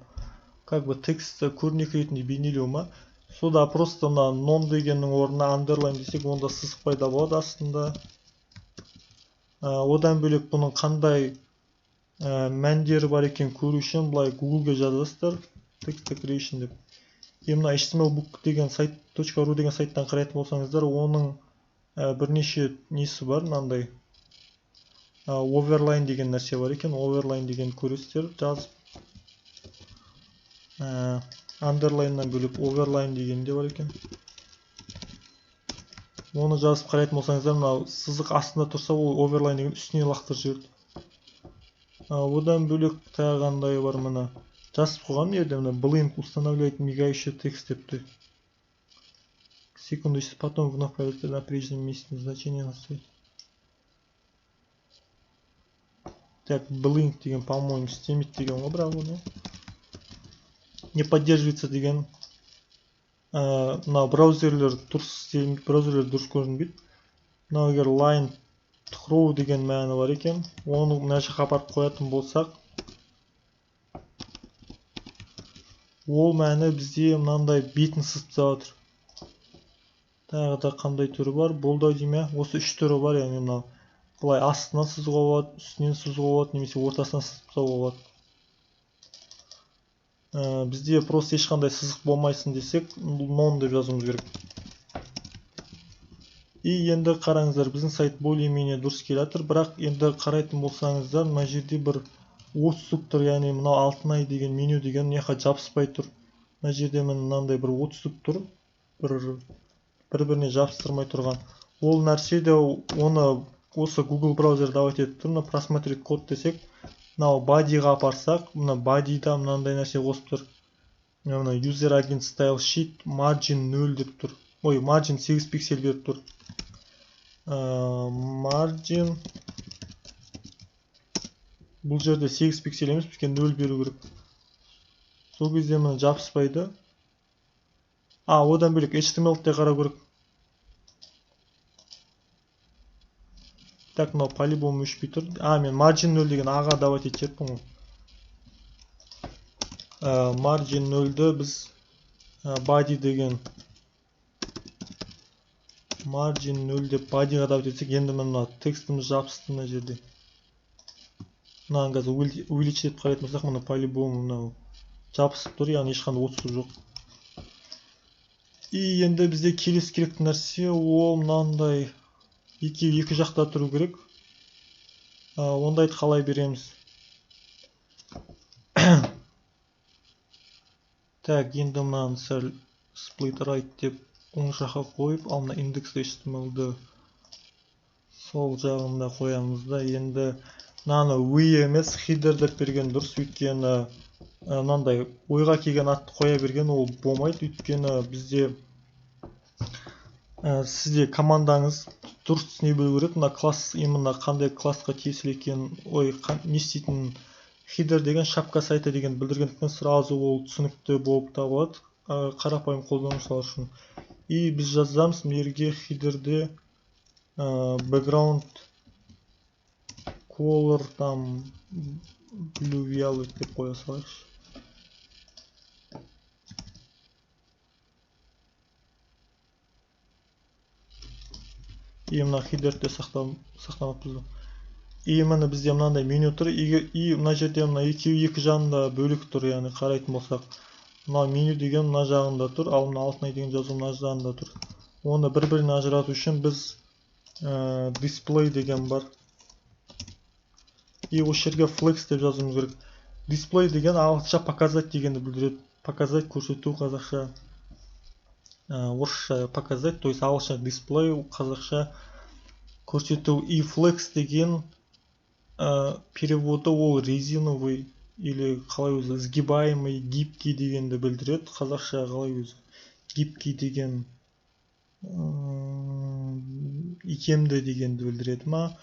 как бы текстті көрнекі ретінде бейнелеу ма. Сода просто мына none дегеннің орнына underline десек, онда сызық пайда болады астында. Одан бөлек бұның қандай мәндері бар екен көру үшін былай Google-ге жазасыздар text decoration деп. Мына htmlbook деген сайт .ru деген сайттан қарайтын болсаңыздар, оның бірнеше несі бар, мынандай overline деген нәрсе бар екен. Overline деген көресіздер жазып. Underline'нан бөлек overline деген де бар екен. Оны жазып қарайтын болсаңыздар, мына сызық астында тұрса, ол overline деген үстіне лақтырып жіберді. Одан бөлек тағы қандай бар, мына жазып қойған жерде, мына blink устанавливает мигающий текст депті. Секунду, потом вновь появится на прежнем месте значение настоит. Так, blink деген, по-моему, істемейді деген ғой, бірақ оны не поддерживается деген. Мына браузерлер дұрыс көрінбейді. Мына егер line throw деген мәні бар екен, оны мына жаққа апарып қоятын болсақ, ол мәні бізде мынандай бетін сызып жатыр. Тағы да қандай түрі бар? Болдау дейме? Осы үш түрі бар, яғни мына былай астынан сызуға болады, үстінен сызуға болады, немесе ортасынан сызып тастауға болады. Бізде просто ешқандай сызық болмайсын десек, none деп жазуымыз керек. И енді қараңыздар, біздің сайт более-менее дұрыс келе жатыр, бірақ енді қарайтын болсаңыздар, мына жерде бір отступ тұр, яғни мынау алтынай деген меню деген неға жабыспай тұр. Мына жерде мынандай бір отступ тұр, бір-біріне жабыстырмай тұрған. Ол нәрсе де оны осы Google браузер давать етіп тұр. Просмотреть код десек, мынау body'ға апарсақ, мына body'да мынандай нәрсе қосып тұр. Мына user agent style sheet margin 0 деп тұр. Ой, margin 8 пиксель беріп тұр. Margin бұл жерде 8 пиксель емес, бізге 0 беру керек. Сол кезде мына жабыспайды. Одан бөлек HTML-де қарау керек. Так, мынау по-любому өшпей тұр. Мен margin 0 деген аға давать етіппін ғой. Margin 0-ді біз body деген margin 0 деп body'ға давать етсек, енді мына текстіміз жабысты мына жерде. Мынаны қазір увеличить етіп қарайтын болсақ, мына по-любому мынау жабысып тұр, яғни ешқандай отсу жоқ. И енді бізде келесі керекті нәрсе, ол мынандай екі жақта тұру керек. Ондайды қалай береміз? Так, енді мынаны сәл split right деп оң жаққа қойып, ал мына index.html-ді сол жағында қоямыз да. Енді мынаны we емес header деп берген дұрыс, өйткені мынандай ойға келген атты қоя берген ол болмайды, өйткені бізде сізде командаңыз дұрыс түсіне білу керек. Мына класс именно қандай классқа тиесілі екенін, не істейтінін, header деген шапка сайты деген білдіргендіктен сразу ол түсінікті болып табылады қарапайым қолданушылар үшін. И біз жазамыз мерге headerде background color там blue violet деп қоя салайықшы. И мына headerде сақтамаппыз. И мына бізде мынандай меню тұр. И мына жерде мына екі жағында бөлік тұр, яғни қарайтын болсақ. Мына меню деген мына жағында тұр, ал мына алтынай деген жазу мына жағында тұр. Оны бір-біріне ажырату үшін біз display деген бар. И осы жерге flex деп жазуымыз керек. Display деген ағылшынша показать дегенді білдіреді. Показать, көрсету қазақша. орысша показать, то есть ағылшынша display, қазақша көрсету. И flex деген переводы ол резиновый или қалай өзі сгибаемый, гибкий дегенді білдіреді. Қазақша қалай өзі гибкий деген икемді дегенді білдіреді ма?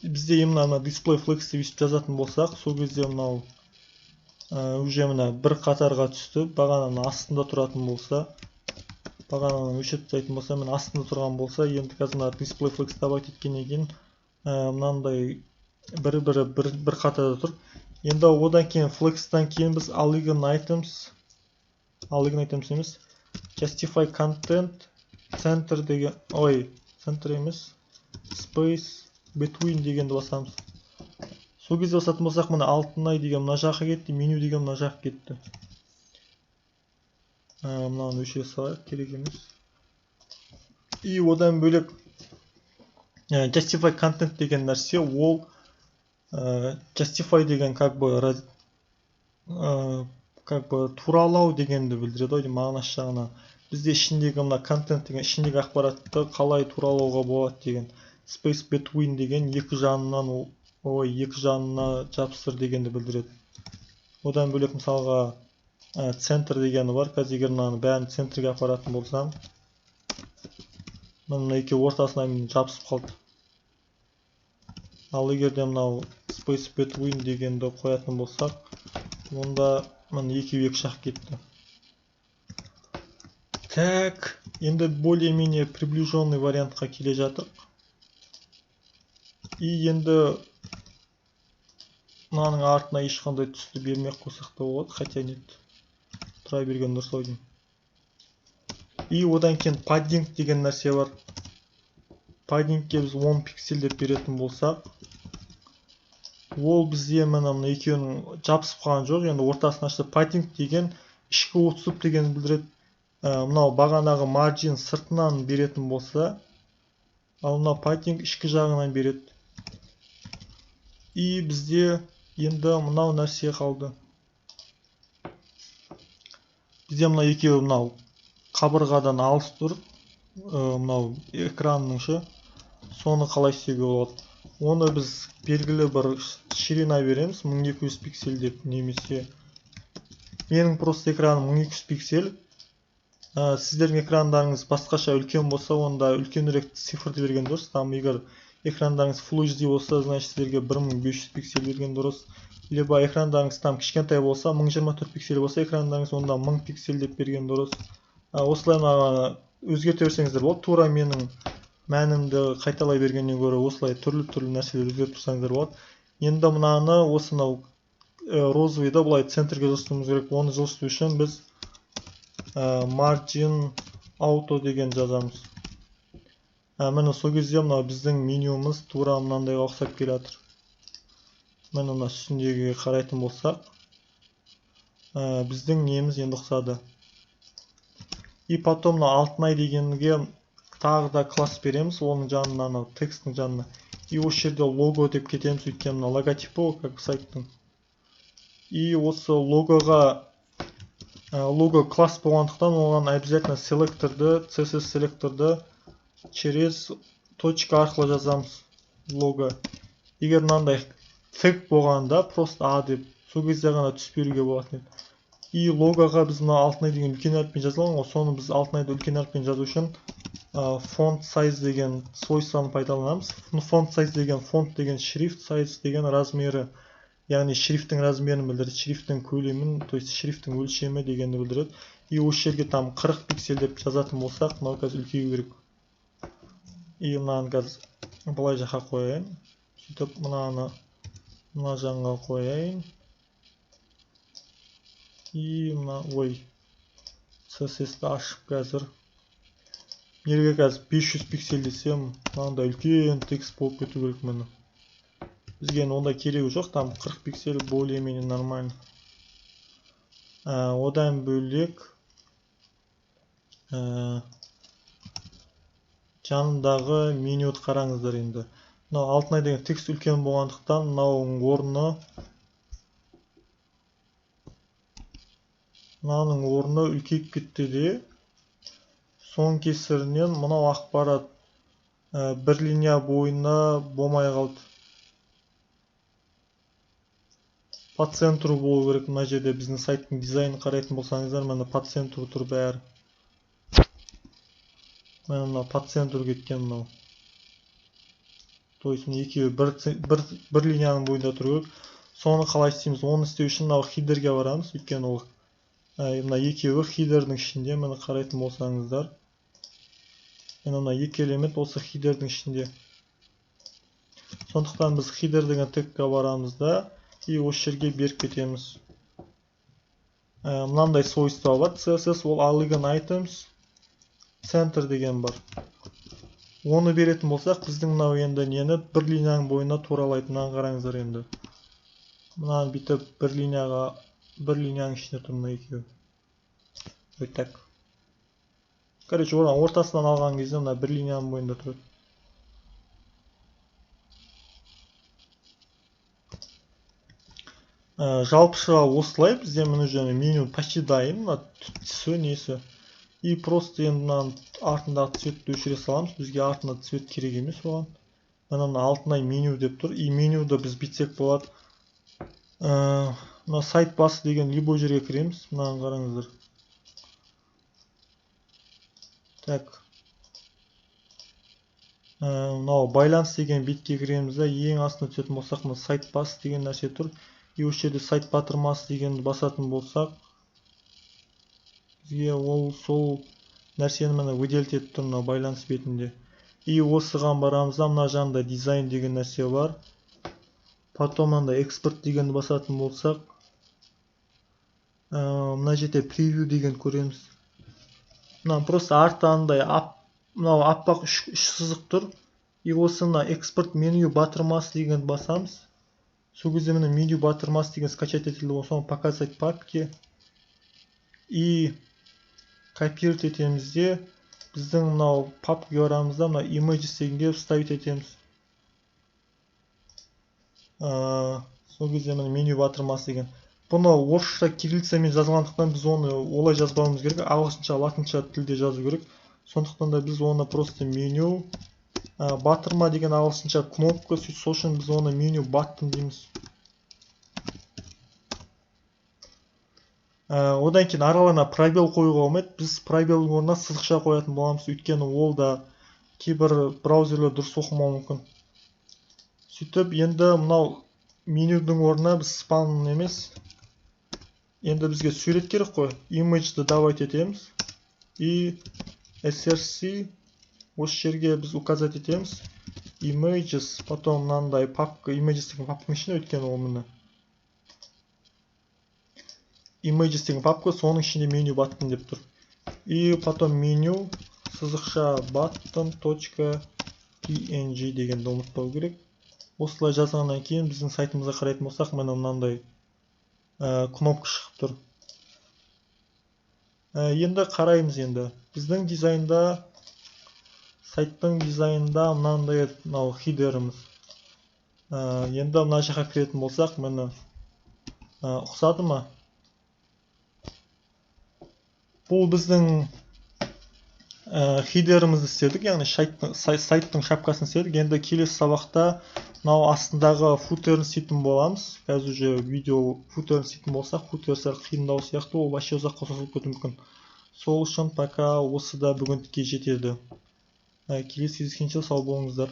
Бізде именно display flex деп жазатын болсақ, сол кезде мынау уже мына бір қатарға түсті. Бағананың астында тұратын болса, бағананың өшіріп тастайтын болса, мына астында тұрған болса, енді қазір мына display flex добавить еткеннен кейін мынандай бір қатарда тұр. Енді одан кейін flex'тан кейін біз alleged items емес, justify content, center деген, center емес, space between дегенді басамыз. Сол кезде басатын болсақ, мына алтынай деген мына жаққа кетті, меню деген мына жаққа кетті. Мынаны өшіре салайық, керек емес. И одан бөлек justify content деген нәрсе, ол justify деген как бы туралау дегенді білдіреді, мағынасы жағынан. Бізде ішіндегі мына контент деген ішіндегі ақпаратты қалай туралауға болады деген. Space between деген екі жанына жабыстыр дегенді білдіреді. Одан бөлек мысалға центр дегені бар. Қазір егер мынаны бәрін центрге апаратын болсам, мына екеуі ортасына жабысып қалды. Ал егер де мынау space between дегенді қоятын болсақ, онда мына екеуі екі жақ кетті. Так, енді более-менее приближенный вариантқа келе жатыр. И енді мынаның артына ешқандай түсті бермей қойсақ та болады, хотя нет. Тұра берген дұрыс ау деймін. И одан кейін padding деген нәрсе бар. Paddingке біз 10 пиксель деп беретін болсақ, ол бізде мына екеуінің жабысып қалған жоқ, енді ортасын ашты. Padding деген ішкі отсып деген білдіреді. Мынау бағанағы margin сыртынан беретін болса, ал мынау padding ішкі жағынан береді. И бізде енді мынау нәрсе қалды. Бізде мына екеуі мынау қабырғадан алыс тұр, мынау экранның шы. Соны қалай істеуге болады? Оны біз белгілі бір ширина береміз, 1200 пиксель деп, немесе менің просто экраным 1200 пиксель. Сіздердің экрандарыңыз басқаша үлкен болса, онда үлкенірек цифрды берген дұрыс. Там егер экрандарыңыз Full HD болса, значит сіздерге 1500 пиксель берген дұрыс. Либо экрандарыңыз там кішкентай болса, 1024 пиксель болса, экрандарыңыз онда 1000 пиксель деп берген дұрыс. Осылай өзгерте берсеңіздер болады. Тура менің мәнімді қайталай бергеннен гөрі осылай түрлі нәрселер өзгертіп тұрсаңыздар болады. Енді мынаны осынау розовыйды бұлай центрге жылжытуымыз керек. Оны жылжыту үшін біз margin auto деген жазамыз. Міне сол кезде мына біздің менюмыз тура мынандайға ұқсап келе жатыр. Міне мына үстіндегі қарайтын болсақ, біздің неміз енді ұқсады. И потом мына алтынай дегенге тағы да класс береміз, оның жанына, текстің жанына. И осы жерде лого деп кетеміз, өйткені мына логотипі, как сайттың. И осы логоға лого класс болғандықтан оған обязательно селекторды, CSS селекторды через точка арқылы жазамыз лого. Егер мынандай тег болғанда просто A деп, сол кезде ғана түс беруге болады. И логоға біз мына алтынай деген үлкен әріппен жазылған, соны біз алтынайды үлкен әріппен жазу үшін font size деген свойствоны пайдаланамыз. Font size деген фонт деген шрифт, size деген размері, яғни шрифттің размерін білдіреді, шрифттің көлемін, то есть шрифттің өлшемі дегенді білдіреді. И осы жерге там 40 пиксель деп жазатын болсақ, мынау қазір үлкею керек. И мынаны қазір былай жаққа қояйын. Сөйтіп мына жағға қояйын. И мына CSS-ті ашып қазір. Мерге қазір 500 пиксель десем, мынандай үлкен текст болып кету керек мені. Бізге онда керегі жоқ, там 40 пиксель более-менее нормально. Одан бөлек жанындағы менюді қараңыздар енді. Мынау алтынай деген текст үлкен болғандықтан, мынауың орны мынаның орны үлкейіп кетті де, соның кесірінен мынау ақпарат бір линия бойына болмай қалды. По центру болу керек. Мына жерде біздің сайттың дизайнын қарайтын болсаңыздар, мына по центру тұр бәрі. Мына по центру кеткен мынау. То есть екеуі бір линияның бойында тұру керек. Соны қалай істейміз? Оны істеу үшін мынау хидерге барамыз. Өйткені ол мына екеуі хидердің ішінде. Мына қарайтын болсаңыздар. Мына екі элемент осы хидердің ішінде. Сондықтан біз хидер деген тегке барамыз да, и осы жерге беріп кетеміз. Мынандай свойства бар. CSS ол alien items center деген бар. Оны беретін болсақ, біздің мынау енді нені бір линияның бойына туралайды. Мынаны қараңыздар енді. Мынаны бүйтіп бір линияның ішінде тұр мына екеуі. Так. Короче, одан ортасынан алған кезде мына бір линияның бойында тұрады. Жалпыша осылай бізде мына жерде меню почти дайын, мына түсі несі. И просто енді мынаның артындағы цветті өшіре саламыз. Бізге артында цвет керек емес оған. Мына алтынай меню деп тұр. И менюді біз бітсек болады. Мына сайт басы деген любой жерге кіреміз. Мынаны қараңыздар. Так. Мынау байланыс деген бетке кіреміз да, ең астына түсетін болсақ, мына сайт басы деген нәрсе тұр. И осы жерде сайт батырмасы дегенді басатын болсақ, бізге ол сол нәрсені мына выделить етіп тұр мына байланыс бетінде. И осыған барамыз да, мына жағында дизайн деген нәрсе бар. Потом мында экспорт дегенді басатын болсақ, мына жерде превью деген көреміз. Мына просто артында мынау аппақ үш сызық тұр. И осы мына экспорт меню батырмасы дегенді басамыз. Сол кезде мына меню батырмасы деген скачать етілді болса, соны показать папке. И копировать етеміз де, біздің мынау папке барамыз да, мына images дегенге вставить етеміз. Сол кезде мына меню батырмасы деген. Бұны орысша кириллицамен жазылғандықтан біз оны олай жазбауымыз керек. Ағылшынша, латынша тілде жазу керек. Сондықтан да біз оны просто меню батырма деген ағылшынша кнопка, сол үшін біз оны меню баттым дейміз. Одан кейін араларына пробел қоюға болмайды. Біз пробелдің орнына сызықша қоятын боламыз, өйткені ол да кейбір браузерлер дұрыс оқымауы мүмкін. Сөйтіп, енді мынау менюдің орнына біз спам емес, енді бізге сурет керек қой. Image'ді давать етеміз. И src осы жерге біз указать етеміз. Images, потом мынандай папка, images деген папканың ішіне, өйткені ол міне. Images деген папка, соның ішінде меню баттым деп тұр. И потом меню сызықша button.png дегенді ұмытпау керек. Осылай жазғаннан кейін біздің сайтымызға қарайтын болсақ, мынандай кнопка шығып тұр. Енді қараймыз енді. Біздің дизайнда, сайттың дизайнында мынандай мынау хидеріміз. Енді мына жаққа кіретін болсақ, міне ұқсады ма? Бұл біздің хидерімізді істедік, яғни сайттың шапкасын істедік. Енді келесі сабақта мынау астындағы футерін істейтін боламыз. Қазір уже видео футерін істейтін болсақ, футер сәл қиындау сияқты, ол вообще ұзаққа созылып кетуі мүмкін. Сол үшін пока осы да бүгіндікке жетеді. Келесі кездескенше сау болыңыздар.